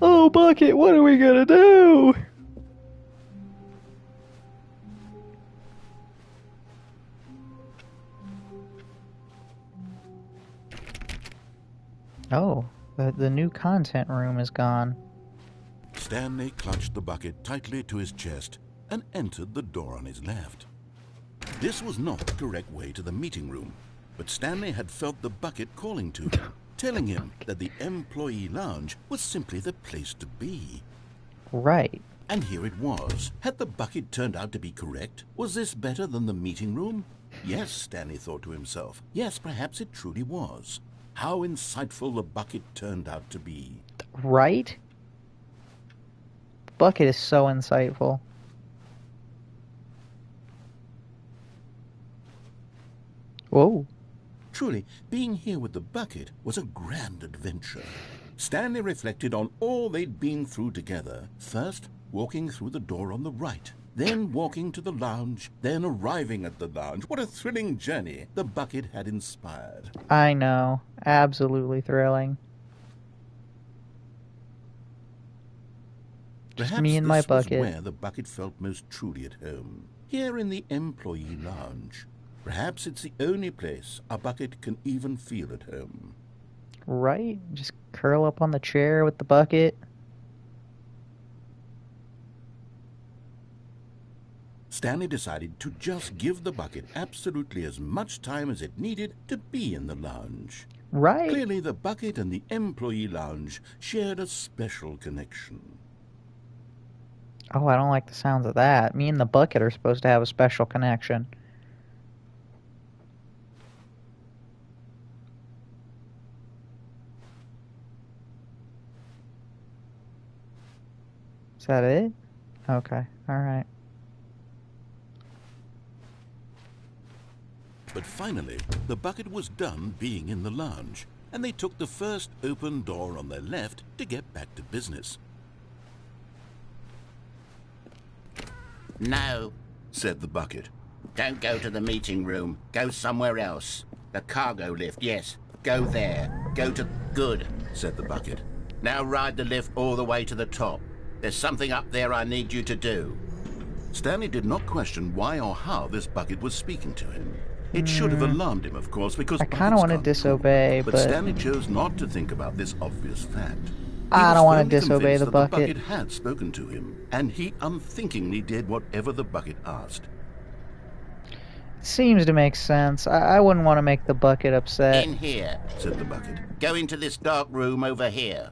Oh, Bucket, what are we gonna do? Oh, the new content room is gone. Stanley clutched the bucket tightly to his chest and entered the door on his left. This was not the correct way to the meeting room, but Stanley had felt the bucket calling to him, telling him that the employee lounge was simply the place to be. Right. And here it was. Had the bucket turned out to be correct? Was this better than the meeting room? Yes, Stanley thought to himself. Yes, perhaps it truly was. How insightful the bucket turned out to be. Right? Bucket is so insightful. Whoa. Truly, being here with the bucket was a grand adventure. Stanley reflected on all they'd been through together. First, walking through the door on the right, then walking to the lounge, then arriving at the lounge. What a thrilling journey the bucket had inspired. I know. Absolutely thrilling. Perhaps me and my this was bucket. where the bucket felt most truly at home. Here in the employee lounge. Perhaps it's the only place a bucket can even feel at home. Right? Just curl up on the chair with the bucket. Stanley decided to just give the bucket absolutely as much time as it needed to be in the lounge. Right? Clearly, the bucket and the employee lounge shared a special connection. Oh, I don't like the sounds of that. Me and the bucket are supposed to have a special connection. Is that it? Okay, alright. But finally, the bucket was done being in the lounge, and they took the first open door on their left to get back to business. No, Said the bucket. don't go to the meeting room. Go somewhere else. The cargo lift, yes. Go there. Go to... Good. Said the bucket. Now ride the lift all the way to the top. There's something up there I need you to do. Stanley did not question why or how this bucket was speaking to him. It should have alarmed him, of course, because I kind of buckets want to can't disobey, talk. But Stanley chose not to think about this obvious fact. I don't want to to disobey the The bucket. bucket had spoken to him, and he unthinkingly did whatever the bucket asked. Seems to make sense. I wouldn't want to make the bucket upset. In here. Said the bucket. Go into this dark room over here.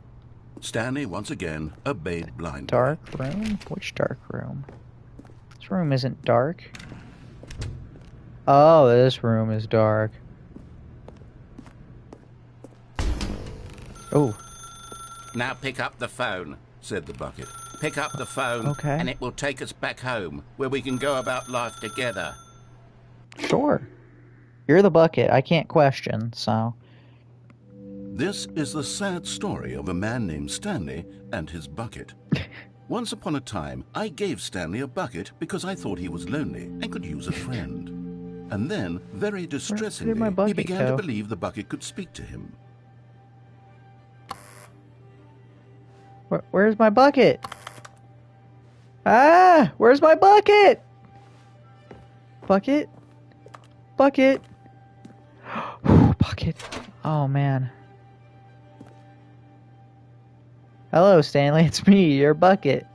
Stanley once again obeyed blindly. Dark room? Which dark room? This room isn't dark. Oh, this room is dark. Oh. Now pick up the phone, said the bucket. Pick up the phone, Okay. and it will take us back home, where we can go about life together. Sure. You're the bucket. I can't question, so... This is the sad story of a man named Stanley and his bucket. Once upon a time, I gave Stanley a bucket because I thought he was lonely and could use a friend. And then, very distressingly, my he bucket began go? to believe the bucket could speak to him. Where's my bucket? Ah! Where's my bucket? Bucket? Bucket? Bucket. Oh, man. Hello, Stanley. It's me, your bucket.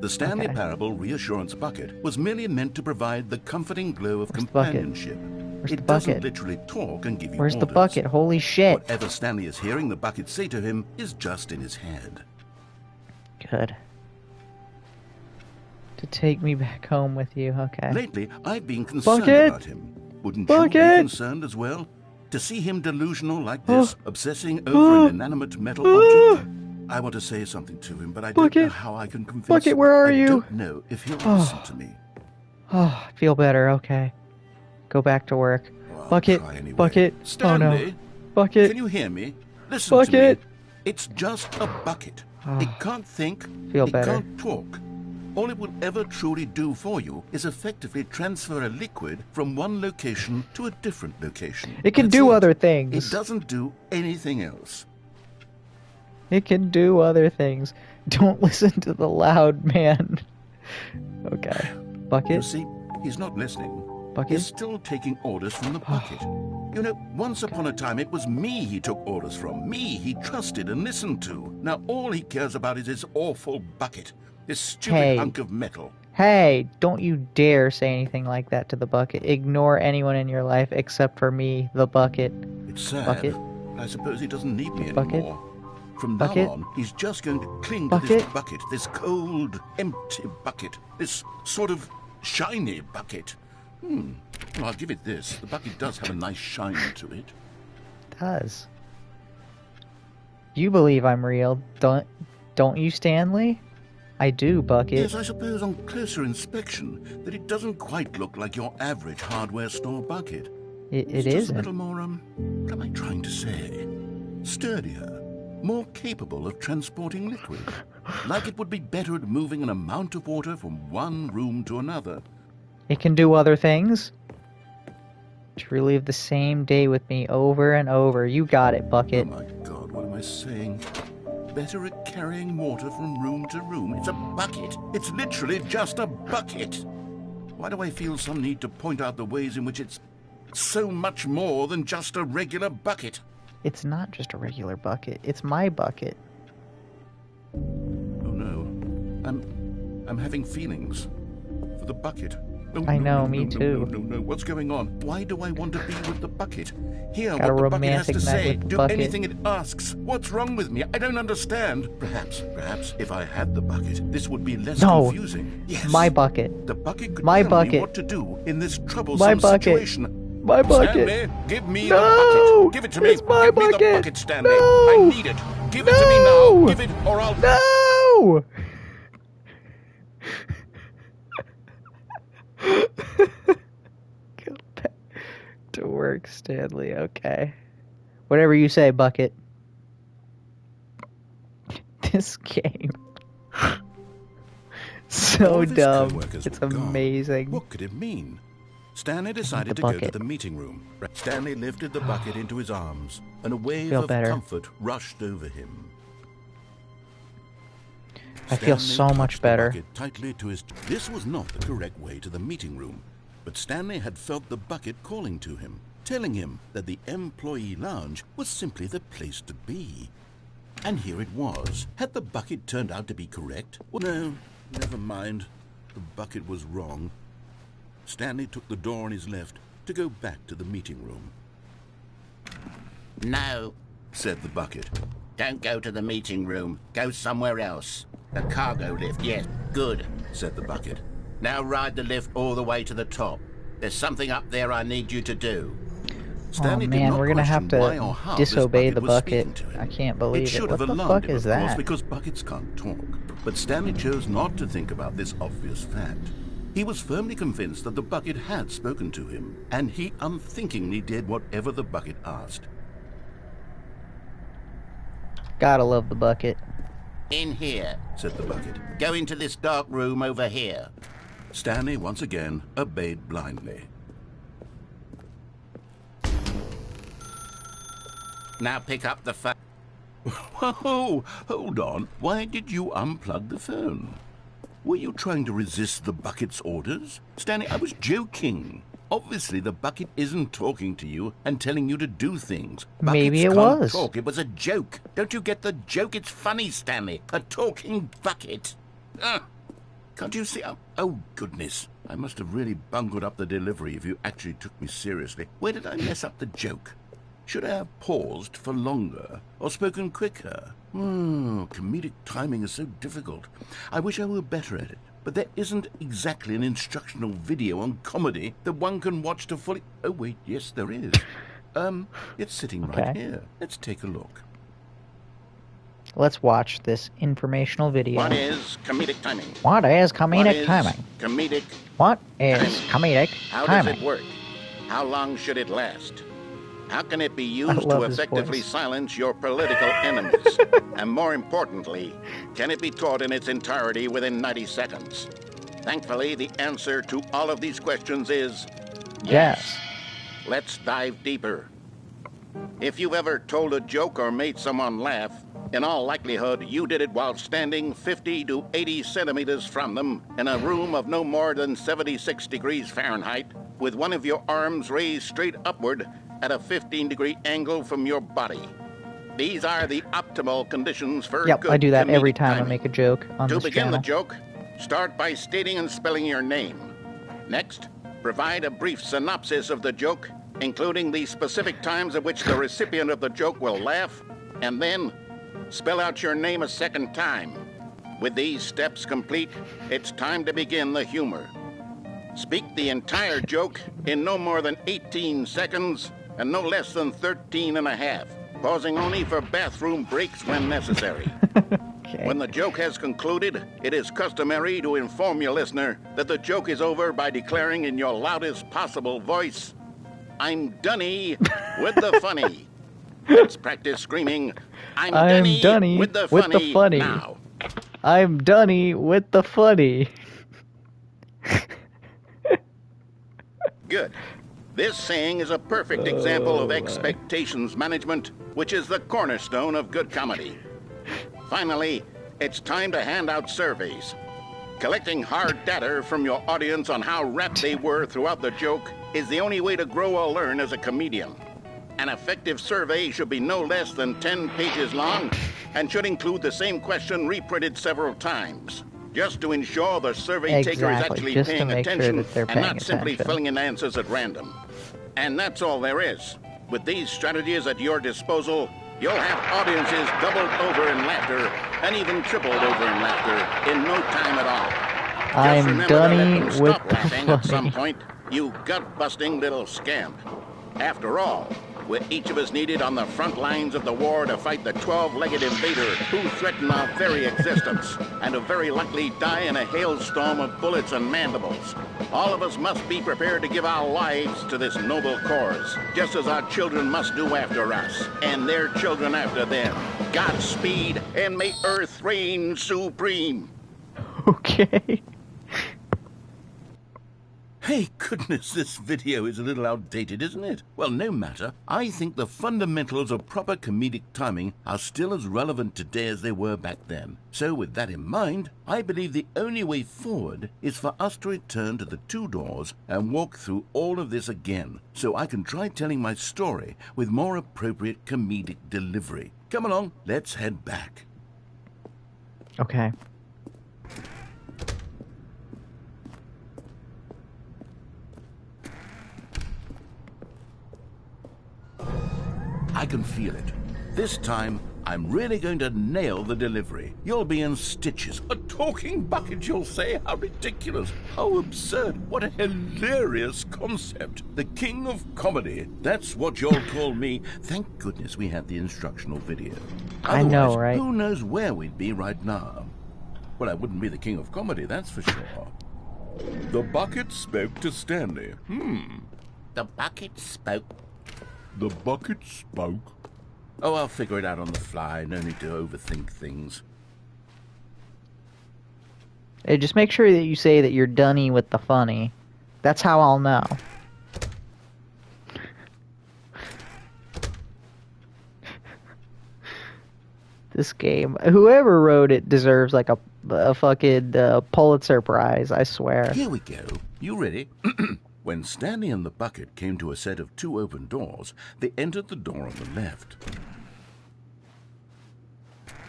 The Stanley Okay. Parable Reassurance Bucket was merely meant to provide the comforting glow of Where's the bucket? companionship. Where's the It doesn't bucket? literally talk and give you Where's the orders. bucket? Holy shit. Whatever Stanley is hearing the bucket say to him is just in his head. Good. To take me back home with you, okay. Lately, I've been concerned Bucket! about him. Wouldn't you Bucket! be concerned as well? To see him delusional like this, obsessing over an inanimate metal object? I want to say something to him, but I don't know Bucket! how I can convince Bucket, him. where are I you? don't know if he'll listen to me. Oh, I feel better, okay. Go back to work. Well, I'll Bucket, try anyway. bucket. Stanley, Oh no. Bucket. can you hear me? Listen Bucket. to me. It's just a bucket. It can't think. Feel it better. can't talk. All it will ever truly do for you is effectively transfer a liquid from one location to a different location. It can That's do it. other things. It doesn't do anything else. It can do other things. Don't listen to the loud man. Okay. You Bucket? see, he's not listening. Bucket? He's still taking orders from the bucket. You know, once upon a time it was me he took orders from. Me he trusted and listened to. Now all he cares about is his awful bucket. This stupid Hey. hunk of metal. Hey, don't you dare say anything like that to the bucket. Ignore anyone in your life except for me, the bucket. It's sad. Bucket? I suppose he doesn't need me Bucket? anymore. From Bucket? now on, he's just going to cling to this Bucket? bucket, this cold, empty bucket, this sort of shiny bucket. Well, I'll give it this. The bucket does have a nice shine to it. It does. You believe I'm real, don't you, Stanley? I do, Bucket. Yes, I suppose on closer inspection that it doesn't quite look like your average hardware store bucket. It It's just a isn't. little more, what am I trying to say? Sturdier, more capable of transporting liquid. Like it would be better at moving an amount of water from one room to another. It can do other things. To relive the same day with me over and over. You got it, Oh Bucket. my God, what am I saying? Better at carrying water from room to room. It's a bucket. It's literally just a bucket. Why do I feel some need to point out the ways in which it's so much more than just a regular bucket? It's not just a regular bucket. It's my bucket. Oh no. I'm having feelings for the bucket. Oh, I no, know, no, me no, too. No. What's going on? Why do I want to be with the bucket? Hear Got a what the bucket has romantic to night say. with the Do bucket. anything it asks. What's wrong with me? I don't understand. Perhaps if I had the bucket, this would be less No. confusing. Yes. My bucket. The bucket could My tell bucket. me what to do in this troublesome My bucket. situation. My bucket. Stanley, give me No! the bucket. Give it to me. It's my give me the bucket. bucket, Stanley. No! I need it. Give it to me No! now. Give it or I'll... No! Go back to work, Stanley. Okay. Whatever you say, Bucket. This game. So All of his dumb. co-workers It's were gone. amazing. What could it mean? Stanley decided the to go to bucket. the meeting room. Stanley lifted the bucket into his arms, and a wave Feel of better. comfort rushed over him. I feel Stanley so clutched much the better. bucket tightly to his... This was not the correct way to the meeting room, but Stanley had felt the bucket calling to him, telling him that the employee lounge was simply the place to be. And here it was. Had the bucket turned out to be correct? Well, no, never mind. The bucket was wrong. Stanley took the door on his left to go back to the meeting room. No, Said the bucket. don't go to the meeting room. Go somewhere else. The cargo lift, yes, good. Said the bucket. Now ride the lift all the way to the top. There's something up there I need you to do. Stanley oh did man, not we're gonna question have why or to how this disobey the was bucket. speaking to him. I can't It believe it. should What have the alarmed fuck him, is of course, that? because buckets can't talk. But Stanley chose not to think about this obvious fact. He was firmly convinced that the bucket had spoken to him, and he unthinkingly did whatever the bucket asked. Gotta love the bucket. In here. Said the bucket. Go into this dark room over here. Stanley once again obeyed blindly. Now pick up the phone. Whoa, hold on. Why did you unplug the phone? Were you trying to resist the bucket's orders? Stanley, I was joking. Obviously, the bucket isn't talking to you and telling you to do things. Maybe it Buckets can't was. Talk. It was a joke. Don't you get the joke? It's funny, Stanley. A talking bucket. Can't you see? Oh, goodness. I must have really bungled up the delivery if you actually took me seriously. Where did I mess up the joke? Should I have paused for longer or spoken quicker? Comedic timing is so difficult. I wish I were better at it. But there isn't exactly an instructional video on comedy that one can watch to fully... Oh, wait, yes, there is. It's sitting right Okay. here. Let's take a look. Let's watch this informational video. What is comedic timing? What is What comedic is timing? comedic? What is comedic How does timing? it work? How long should it last? How can it be used love to his effectively voice. silence your political enemies? And more importantly, can it be taught in its entirety within 90 seconds? Thankfully, the answer to all of these questions is Yes. Let's dive deeper. If you've ever told a joke or made someone laugh, in all likelihood, you did it while standing 50 to 80 centimeters from them in a room of no more than 76 degrees Fahrenheit, with one of your arms raised straight upward at a 15-degree angle from your body. These are the optimal conditions for Yep, good I do that every comedic time I timing. make a joke on To this begin channel. the joke, start by stating and spelling your name. Next, provide a brief synopsis of the joke, including the specific times at which the recipient of the joke will laugh, and then spell out your name a second time. With these steps complete, it's time to begin the humor. Speak the entire joke in no more than 18 seconds and no less than 13 and a half, pausing only for bathroom breaks when necessary. Okay. When the joke has concluded, it is customary to inform your listener that the joke is over by declaring in your loudest possible voice, "I'm Dunny with the funny." Let's practice screaming, I'm Dunny with the funny now. I'm Dunny with the funny. Good. This saying is a perfect example of expectations management, which is the cornerstone of good comedy. Finally, it's time to hand out surveys. Collecting hard data from your audience on how rapt they were throughout the joke is the only way to grow or learn as a comedian. An effective survey should be no less than 10 pages long and should include the same question reprinted several times, just to ensure the survey taker is Exactly, actually just to paying make sure attention that they're and paying not simply attention. filling in answers at random. And that's all there is. With these strategies at your disposal, you'll have audiences doubled over in laughter and even tripled over in laughter in no time at all. Just I'm remember to let Dunny them with stop the laughing at some funny. point, you gut-busting little scamp. After all, we're each of us needed on the front lines of the war to fight the 12-legged invader who threaten our very existence and who very likely die in a hailstorm of bullets and mandibles. All of us must be prepared to give our lives to this noble cause, just as our children must do after us, and their children after them. Godspeed, and may Earth reign supreme. Okay. Hey, goodness, this video is a little outdated, isn't it? Well, no matter. I think the fundamentals of proper comedic timing are still as relevant today as they were back then. So with that in mind, I believe the only way forward is for us to return to the two doors and walk through all of this again, so I can try telling my story with more appropriate comedic delivery. Come along, let's head back. Okay. I can feel it. This time, I'm really going to nail the delivery. You'll be in stitches. A talking bucket, you'll say? How ridiculous. How absurd. What a hilarious concept. The king of comedy. That's what you'll call me. Thank goodness we had the instructional video. I know, Otherwise, right? who knows where we'd be right now. Well, I wouldn't be the king of comedy, that's for sure. The bucket spoke to Stanley. The bucket spoke. The bucket spoke. Oh, I'll figure it out on the fly. No need to overthink things. Hey, just make sure that you say that you're dunny with the funny. That's how I'll know. This game, whoever wrote it deserves like a fucking Pulitzer Prize, I swear. Here we go. You ready? When Stanley and the bucket came to a set of 2 open doors, they entered the door on the left.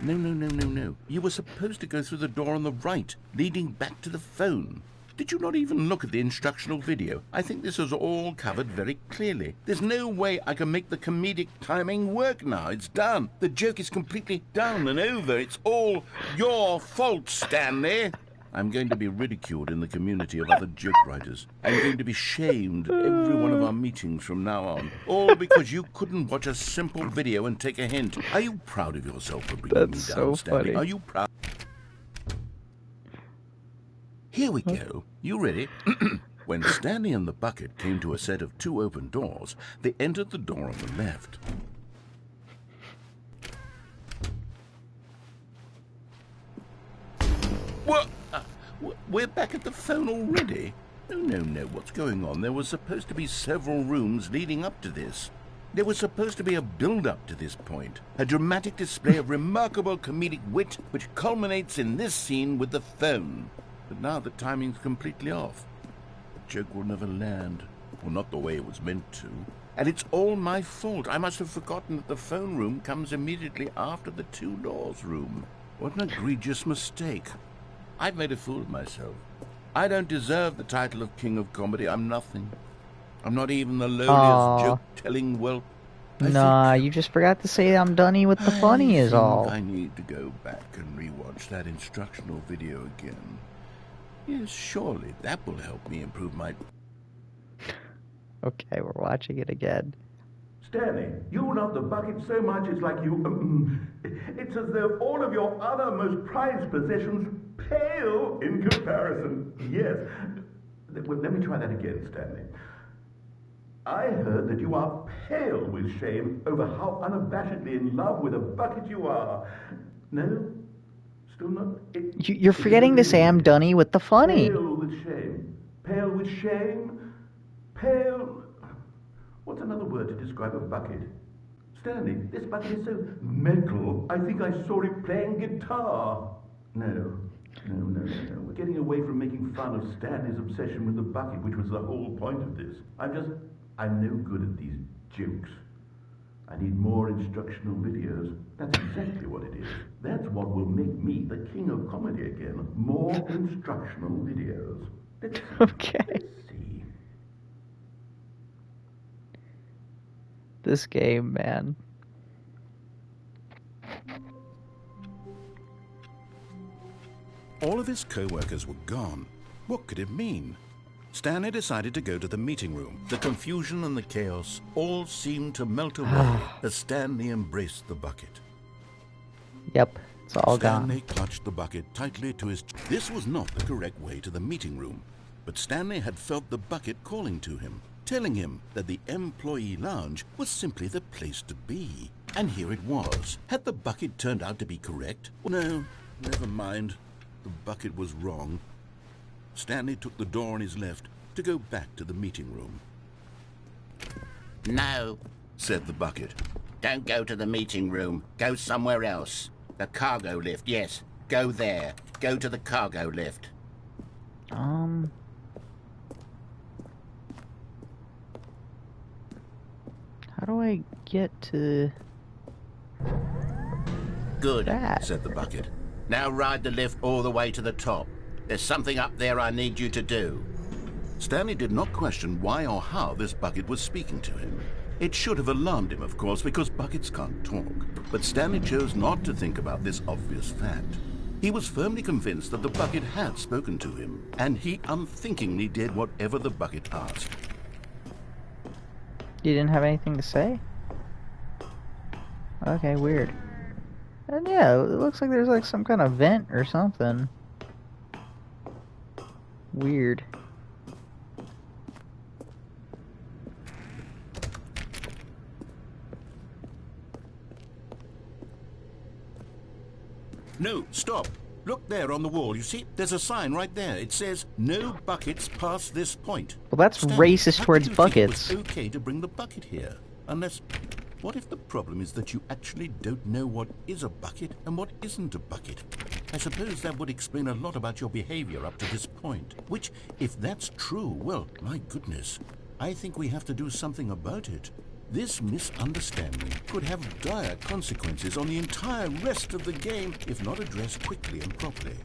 No. You were supposed to go through the door on the right, leading back to the phone. Did you not even look at the instructional video? I think this is all covered very clearly. There's no way I can make the comedic timing work now. It's done. The joke is completely done and over. It's all your fault, Stanley. I'm going to be ridiculed in the community of other joke writers. I'm going to be shamed at every one of our meetings from now on. All because you couldn't watch a simple video and take a hint. Are you proud of yourself for bringing me down, Stanley? Funny. Are you proud? Here we go. You ready? When Stanley and the bucket came to a set of 2 open doors, they entered the door on the left. What? We're back at the phone already? No. What's going on? There was supposed to be several rooms leading up to this. There was supposed to be a build-up to this point. A dramatic display of remarkable comedic wit which culminates in this scene with the phone. But now the timing's completely off. The joke will never land. Well, not the way it was meant to. And it's all my fault. I must have forgotten that the phone room comes immediately after the 2 doors room. What an egregious mistake. I've made a fool of myself. I don't deserve the title of King of Comedy. I'm nothing. I'm not even the lowliest joke-telling whelp. Nah, you just forgot to say I'm dunny with the funny is all. I need to go back and rewatch that instructional video again. Yes, surely that will help me improve my... Okay, we're watching it again. Stanley, you love the bucket so much it's like you... it's as though all of your other most prized possessions pale in comparison. Yes. Well, let me try that again, Stanley. I heard that you are pale with shame over how unabashedly in love with a bucket you are. No? Still not? You're forgetting to say I'm dunny with the funny. Pale with shame. Pale with shame? Pale... What's another word to describe a bucket? Stanley, this bucket is so metal, I think I saw it playing guitar. No. We're getting away from making fun of Stanley's obsession with the bucket, which was the whole point of this. I'm no good at these jokes. I need more instructional videos. That's exactly what it is. That's what will make me the king of comedy again. More instructional videos. Okay. Let's see. This game, man. All of his co-workers were gone. What could it mean? Stanley decided to go to the meeting room. The confusion and the chaos all seemed to melt away as Stanley embraced the bucket. Yep, it's all Stanley gone. clutched the bucket tightly to his... This was not the correct way to the meeting room, but Stanley had felt the bucket calling to him, telling him that the employee lounge was simply the place to be. And here it was. Had the bucket turned out to be correct? No, never mind. The bucket was wrong. Stanley took the door on his left to go back to the meeting room. No, Said the bucket. don't go to the meeting room. Go somewhere else. The cargo lift, yes. Go there. Go to the cargo lift. How do I get to Good, that? said the bucket. Now ride the lift all the way to the top. There's something up there I need you to do. Stanley did not question why or how this bucket was speaking to him. It should have alarmed him, of course, because buckets can't talk. But Stanley chose not to think about this obvious fact. He was firmly convinced that the bucket had spoken to him, and he unthinkingly did whatever the bucket asked. You didn't have anything to say? Okay, weird. And yeah, it looks like there's like some kind of vent or something. Weird. No, stop. Look there on the wall. You see, there's a sign right there. It says, "No buckets past this point." Well, that's Stanley, racist how towards could you think buckets. it was okay to bring the bucket here? Unless, what if the problem is that you actually don't know what is a bucket and what isn't a bucket? I suppose that would explain a lot about your behavior up to this point. Which, if that's true, well, my goodness, I think we have to do something about it. This misunderstanding could have dire consequences on the entire rest of the game if not addressed quickly and properly.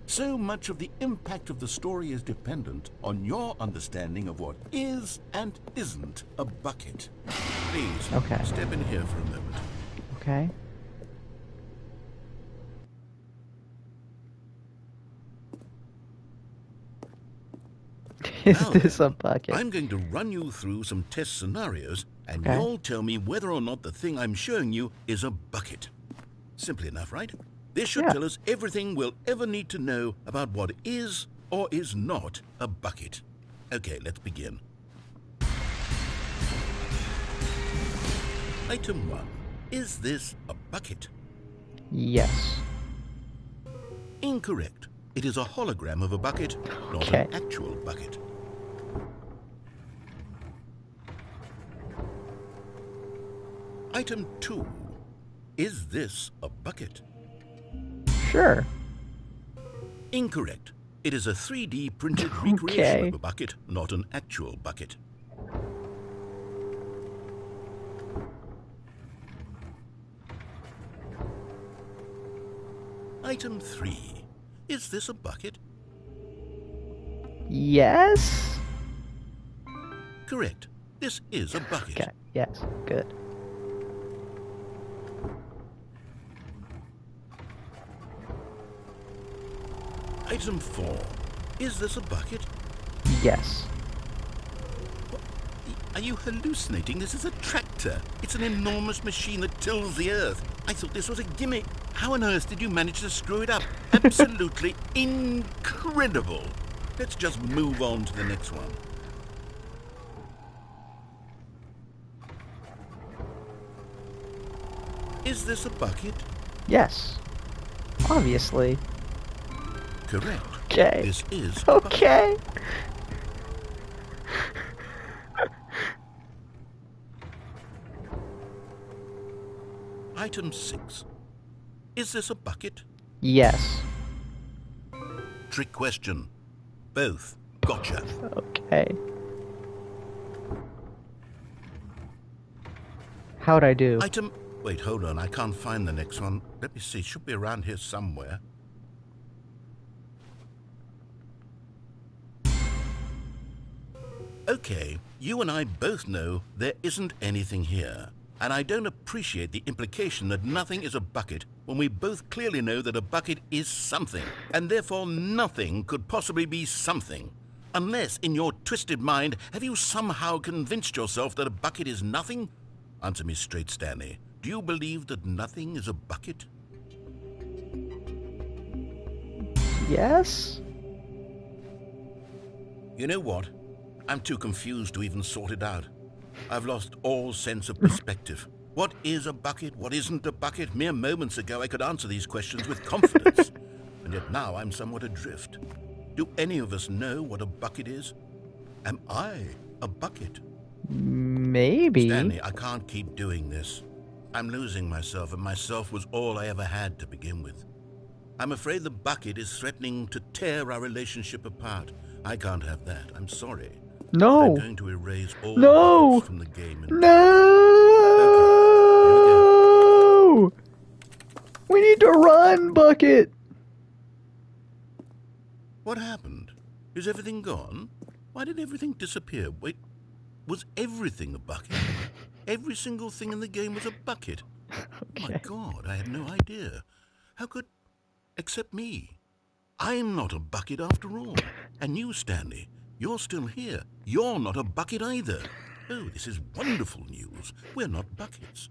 So much of the impact of the story is dependent on your understanding of what is and isn't a bucket. Please, Okay. step in here for a moment. Okay. Is Now this then, a bucket? I'm going to run you through some test scenarios, and Okay. you'll tell me whether or not the thing I'm showing you is a bucket. Simple enough, right? This should Yeah. tell us everything we'll ever need to know about what is or is not a bucket. Okay, let's begin. Item 1. Is this a bucket? Yes. Incorrect. It is a hologram of a bucket, not Okay. an actual bucket. Item 2. Is this a bucket? Sure. Incorrect. It is a 3D printed recreation Okay. of a bucket, not an actual bucket. Item 3. Is this a bucket? Yes? Correct. This is a bucket. Okay. Yes. Good. Item 4. Is this a bucket? Yes. Are you hallucinating? This is a tractor. It's an enormous machine that tills the earth. I thought this was a gimmick. How on earth did you manage to screw it up? Absolutely incredible. Let's just move on to the next one. Is this a bucket? Yes. Obviously. Correct. Okay. This is a bucket. Okay. Item 6. Is this a bucket? Yes. Trick question. Both. Gotcha. Okay. How'd I do? Item... Wait, hold on. I can't find the next one. Let me see. Should be around here somewhere. Okay, you and I both know there isn't anything here. And I don't appreciate the implication that nothing is a bucket when we both clearly know that a bucket is something, and therefore nothing could possibly be something. Unless, in your twisted mind, have you somehow convinced yourself that a bucket is nothing? Answer me straight, Stanley. Do you believe that nothing is a bucket? Yes? You know what? I'm too confused to even sort it out. I've lost all sense of perspective. What is a bucket? What isn't a bucket? Mere moments ago I could answer these questions with confidence. And yet now I'm somewhat adrift. Do any of us know what a bucket is? Am I a bucket? Maybe. Stanley, I can't keep doing this. I'm losing myself, and myself was all I ever had to begin with. I'm afraid the bucket is threatening to tear our relationship apart. I can't have that. I'm sorry. I'm No. going to erase all No. buckets from the game. And No. We need to run, Bucket. What happened? Is everything gone? Why did everything disappear? Wait, was everything a bucket? every single thing in the game was a bucket. Okay. My God, I had no idea. How could... except me. I'm not a bucket after all. And you, Stanley, you're still here. You're not a bucket either. Oh, this is wonderful news. We're not buckets.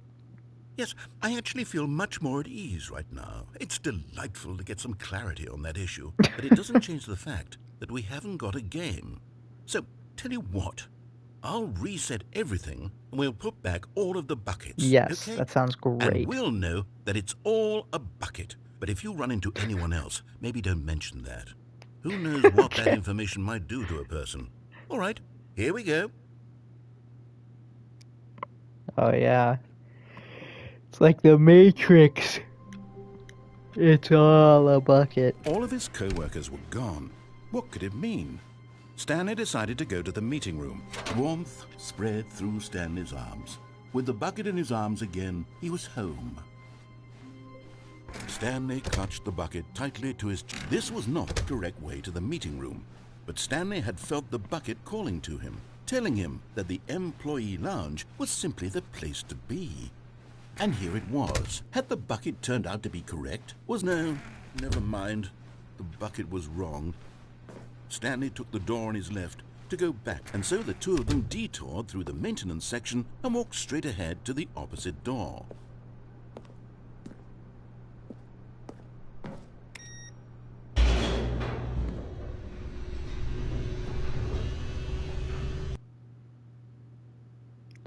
Yes, I actually feel much more at ease right now. It's delightful to get some clarity on that issue, but it doesn't change the fact that we haven't got a game. So, tell you what, I'll reset everything and we'll put back all of the buckets. Yes, okay? that sounds great. And we'll know that it's all a bucket. But if you run into anyone else, maybe don't mention that. Who knows what that information might do to a person. All right, here we go. Oh, yeah. It's like the Matrix. It's all a bucket. All of his co-workers were gone. What could it mean? Stanley decided to go to the meeting room. Warmth spread through Stanley's arms. With the bucket in his arms again, he was home. Stanley clutched the bucket tightly to his chest. This was not the correct way to the meeting room, but Stanley had felt the bucket calling to him, telling him that the employee lounge was simply the place to be. And here it was. Had the bucket turned out to be correct? No, never mind. The bucket was wrong. Stanley took the door on his left to go back, and so the two of them detoured through the maintenance section and walked straight ahead to the opposite door.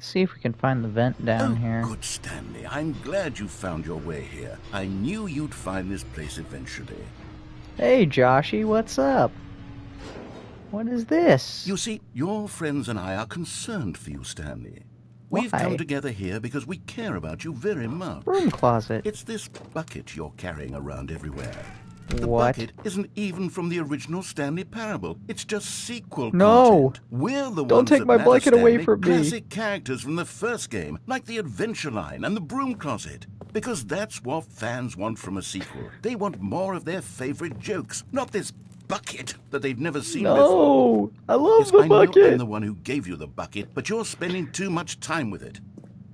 See if we can find the vent down here. Good, Stanley. I'm glad you found your way here. I knew you'd find this place eventually. Hey, Joshy, what's up? What is this? You see, your friends and I are concerned for you, Stanley. We've Why? come together here because we care about you very much. Broom closet. It's this bucket you're carrying around everywhere. The What? bucket isn't even from the original Stanley Parable. It's just sequel No. content. We're the Don't ones take that my matter, bucket away Stanley. from me. Classic characters from the first game, like the Adventure Line and the Broom Closet. Because that's what fans want from a sequel. They want more of their favorite jokes, not this bucket that they've never seen before. No! I love Yes, the I know I'm bucket! the one who gave you the bucket, but you're spending too much time with it.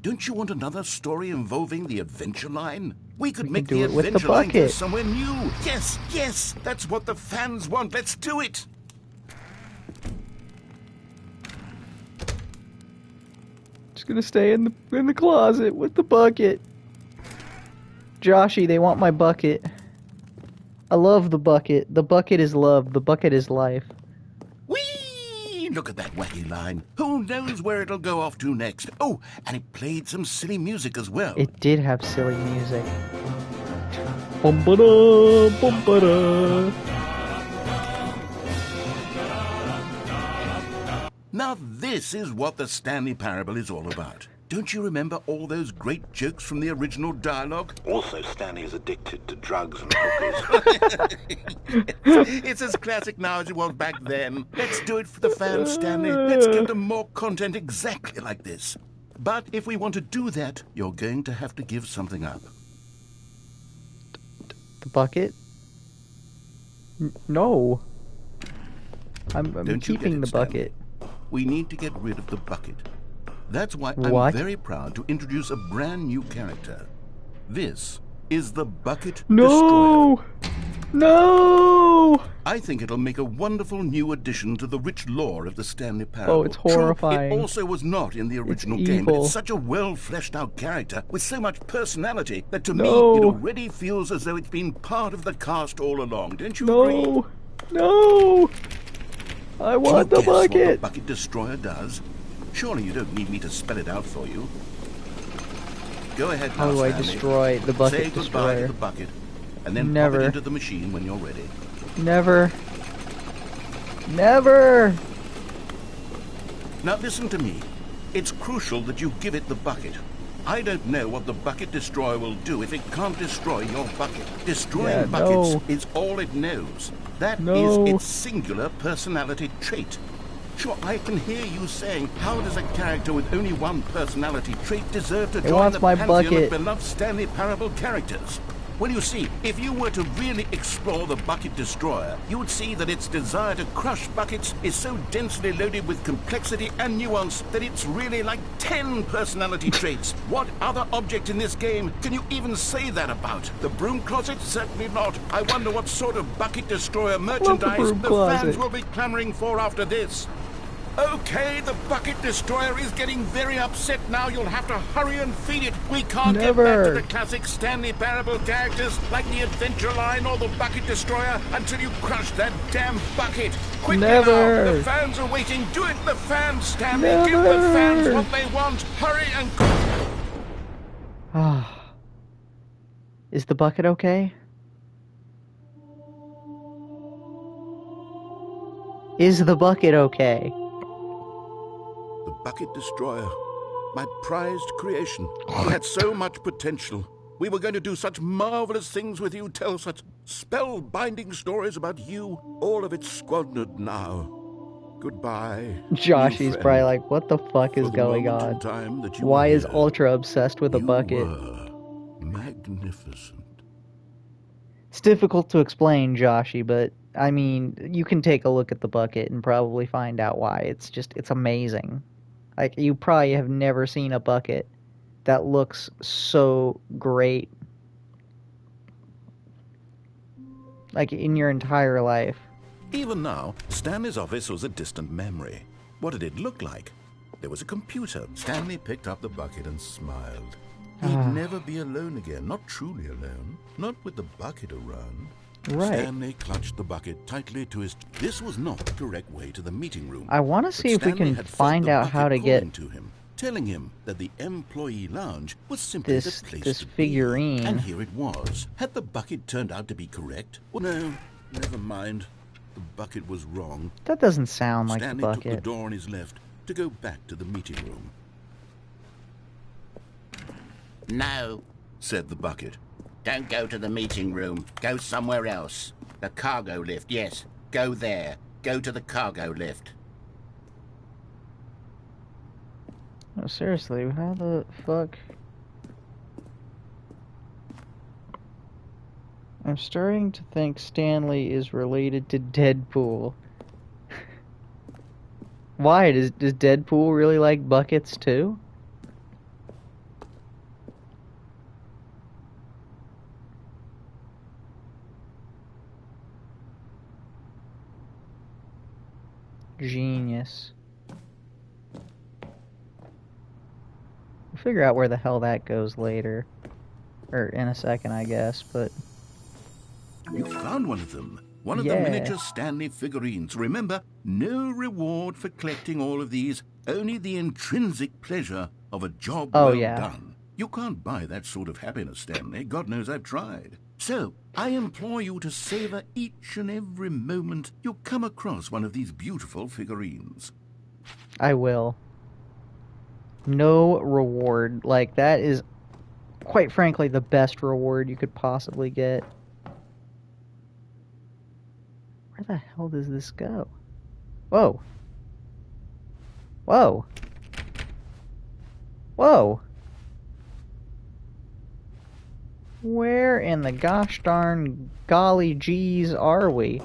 Don't you want another story involving the Adventure Line? We could make do the it with the Adventure Line go bucket. somewhere new. Yes, yes, that's what the fans want. Let's do it. Just gonna stay in the closet with the bucket. Joshy, they want my bucket. I love the bucket. The bucket is love. The bucket is life. Whee! Look at that wacky line. Who knows where it'll go off to next? Oh, and it played some silly music as well. It did have silly music. Bum-ba-da, bum-ba-da. Now this is what the Stanley Parable is all about. Don't you remember all those great jokes from the original dialogue? Also, Stanley is addicted to drugs and hookers. It's as classic now as it was back then. Let's do it for the fans, Stanley. Let's give them more content exactly like this. But if we want to do that, you're going to have to give something up. The bucket? No. I'm Don't you keeping get it, the Stanley? bucket. We need to get rid of the bucket. That's why What? I'm very proud to introduce a brand new character. This is the Bucket No! No! I think it'll make a wonderful new addition to the rich lore of the Stanley Parable. Oh, it's True, horrifying. it also was not in the original game, but evil. it's such a well-fleshed-out character with so much personality that to me No. it already feels as though it's been part of the cast all along. Don't you agree? No! No! I Can you want the guess what the bucket! Bucket Destroyer does? Surely you don't need me to spell it out for you. Go ahead now, How do I Stanley. destroy the bucket Say goodbye destroyer? to the bucket, and then Never. pop it into the machine when you're ready. Never. Never! Now listen to me. It's crucial that you give it the bucket. I don't know what the Bucket Destroyer will do if it can't destroy your bucket. Destroying Yeah, buckets no. is all it knows. That is No. its singular personality trait. Sure, I can hear you saying, how does a character with only one personality trait deserve to join wants the my pantheon bucket. of beloved Stanley Parable characters? Well, you see, if you were to really explore the Bucket Destroyer, you would see that its desire to crush buckets is so densely loaded with complexity and nuance that it's really like 10 personality traits. What other object in this game can you even say that about? The broom closet? Certainly not. I wonder what sort of Bucket Destroyer merchandise broom the closet. fans will be clamoring for after this. Okay, the Bucket Destroyer is getting very upset now. You'll have to hurry and feed it. We can't get back to the classic Stanley Parable characters like the Adventure Line or the Bucket Destroyer until you crush that damn bucket. Quickly now, the fans are waiting. Do it, the fans, Stanley. Give the fans what they want. Hurry and quick. Ah. Is the bucket okay? Is the bucket okay? The Bucket Destroyer, my prized creation. You had so much potential. We were going to do such marvelous things with you, tell such spellbinding stories about you. All of it squandered now. Goodbye. Joshy's probably like, what the fuck is going on? Why is Ultra obsessed with a bucket? Magnificent. It's difficult to explain, Joshy, but I mean, you can take a look at the bucket and probably find out why. It's amazing. Like, you probably have never seen a bucket that looks so great, like, in your entire life. Even now, Stanley's office was a distant memory. What did it look like? There was a computer. Stanley picked up the bucket and smiled. He'd never be alone again, not truly alone, not with the bucket around. Right. Stanley clutched the bucket tightly to his... This was not the correct way to the meeting room. I want to see if we can find out how to get to him, telling him that the employee lounge was simply the place this to be. figurine. And here it was. Had the bucket turned out to be correct? Well, no, never mind. The bucket was wrong. That doesn't sound like Stanley the took the bucket. door on his left to go back to the meeting room. No, Said the bucket. don't go to the meeting room. Go somewhere else. The cargo lift, yes. Go there. Go to the cargo lift. No, seriously, how the fuck? I'm starting to think Stanley is related to Deadpool. Why? Does Deadpool really like buckets too? Genius. We'll figure out where the hell that goes later. Or in a second, I guess, but... You found one of them. One of the Yeah. miniature Stanley figurines. Remember, no reward for collecting all of these, only the intrinsic pleasure of a job well done. You can't buy that sort of happiness, Stanley. God knows I've tried. So, I implore you to savor each and every moment you come across one of these beautiful figurines. I will. No reward. Like, that is, quite frankly, the best reward you could possibly get. Where the hell does this go? Whoa. Whoa. Whoa. Where in the gosh darn golly geez are we?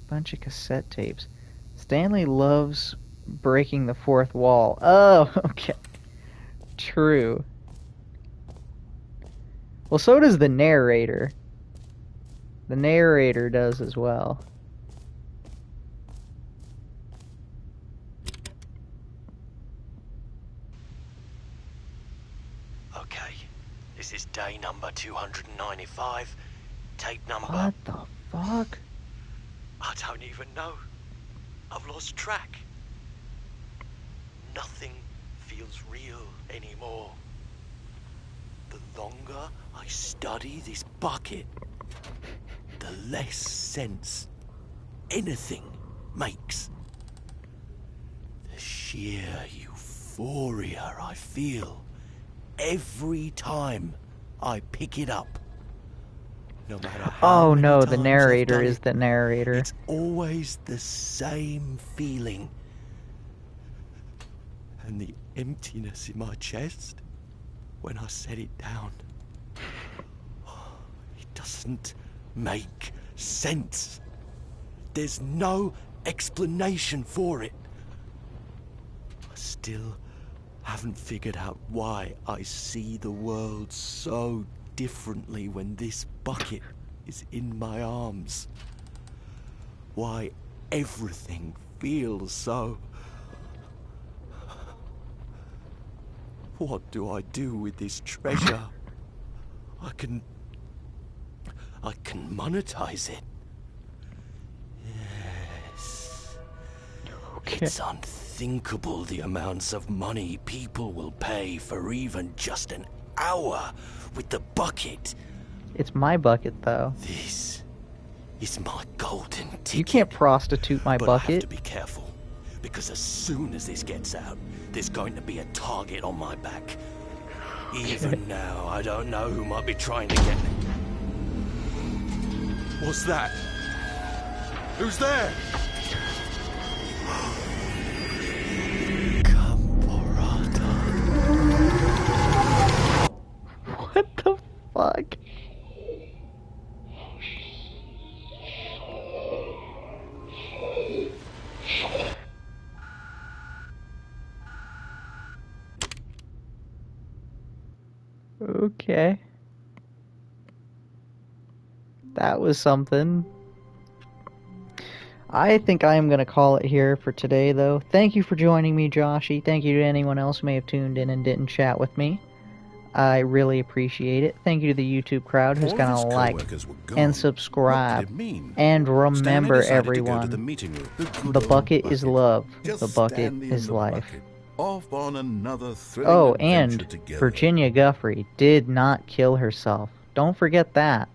Bunch of cassette tapes. Stanley loves breaking the fourth wall. Oh, okay. True. Well, so does the narrator. The narrator does as well. Okay, this is day number 295. Tape number... What the fuck? I don't even know. I've lost track. Nothing feels real anymore. The longer I study this bucket, the less sense anything makes. The sheer euphoria I feel every time I pick it up. No matter how Oh many no, the times I've narrator done is it, the narrator. it's always the same feeling. And the emptiness in my chest, when I set it down. It doesn't make sense. There's no explanation for it. I still haven't figured out why I see the world so differently when this bucket is in my arms. Why everything feels so... What do I do with this treasure? I can monetize it. Yes. Okay. It's unthinkable the amounts of money people will pay for even just an hour with the bucket. It's my bucket, though. This is my golden ticket. You can't prostitute my but I have bucket. to be careful, because as soon as this gets out, there's going to be a target on my back. Even now, I don't know who might be trying to get me. What's that? Who's there? Camporata. What the fuck? Okay. That was something. I think I am going to call it here for today, though. Thank you for joining me, Joshy. Thank you to anyone else who may have tuned in and didn't chat with me. I really appreciate it. Thank you to the YouTube crowd who's going to like and subscribe. And remember, everyone, the bucket is love. The bucket is life. Off on another Oh, and Virginia Guffrey did not kill herself. Don't forget that.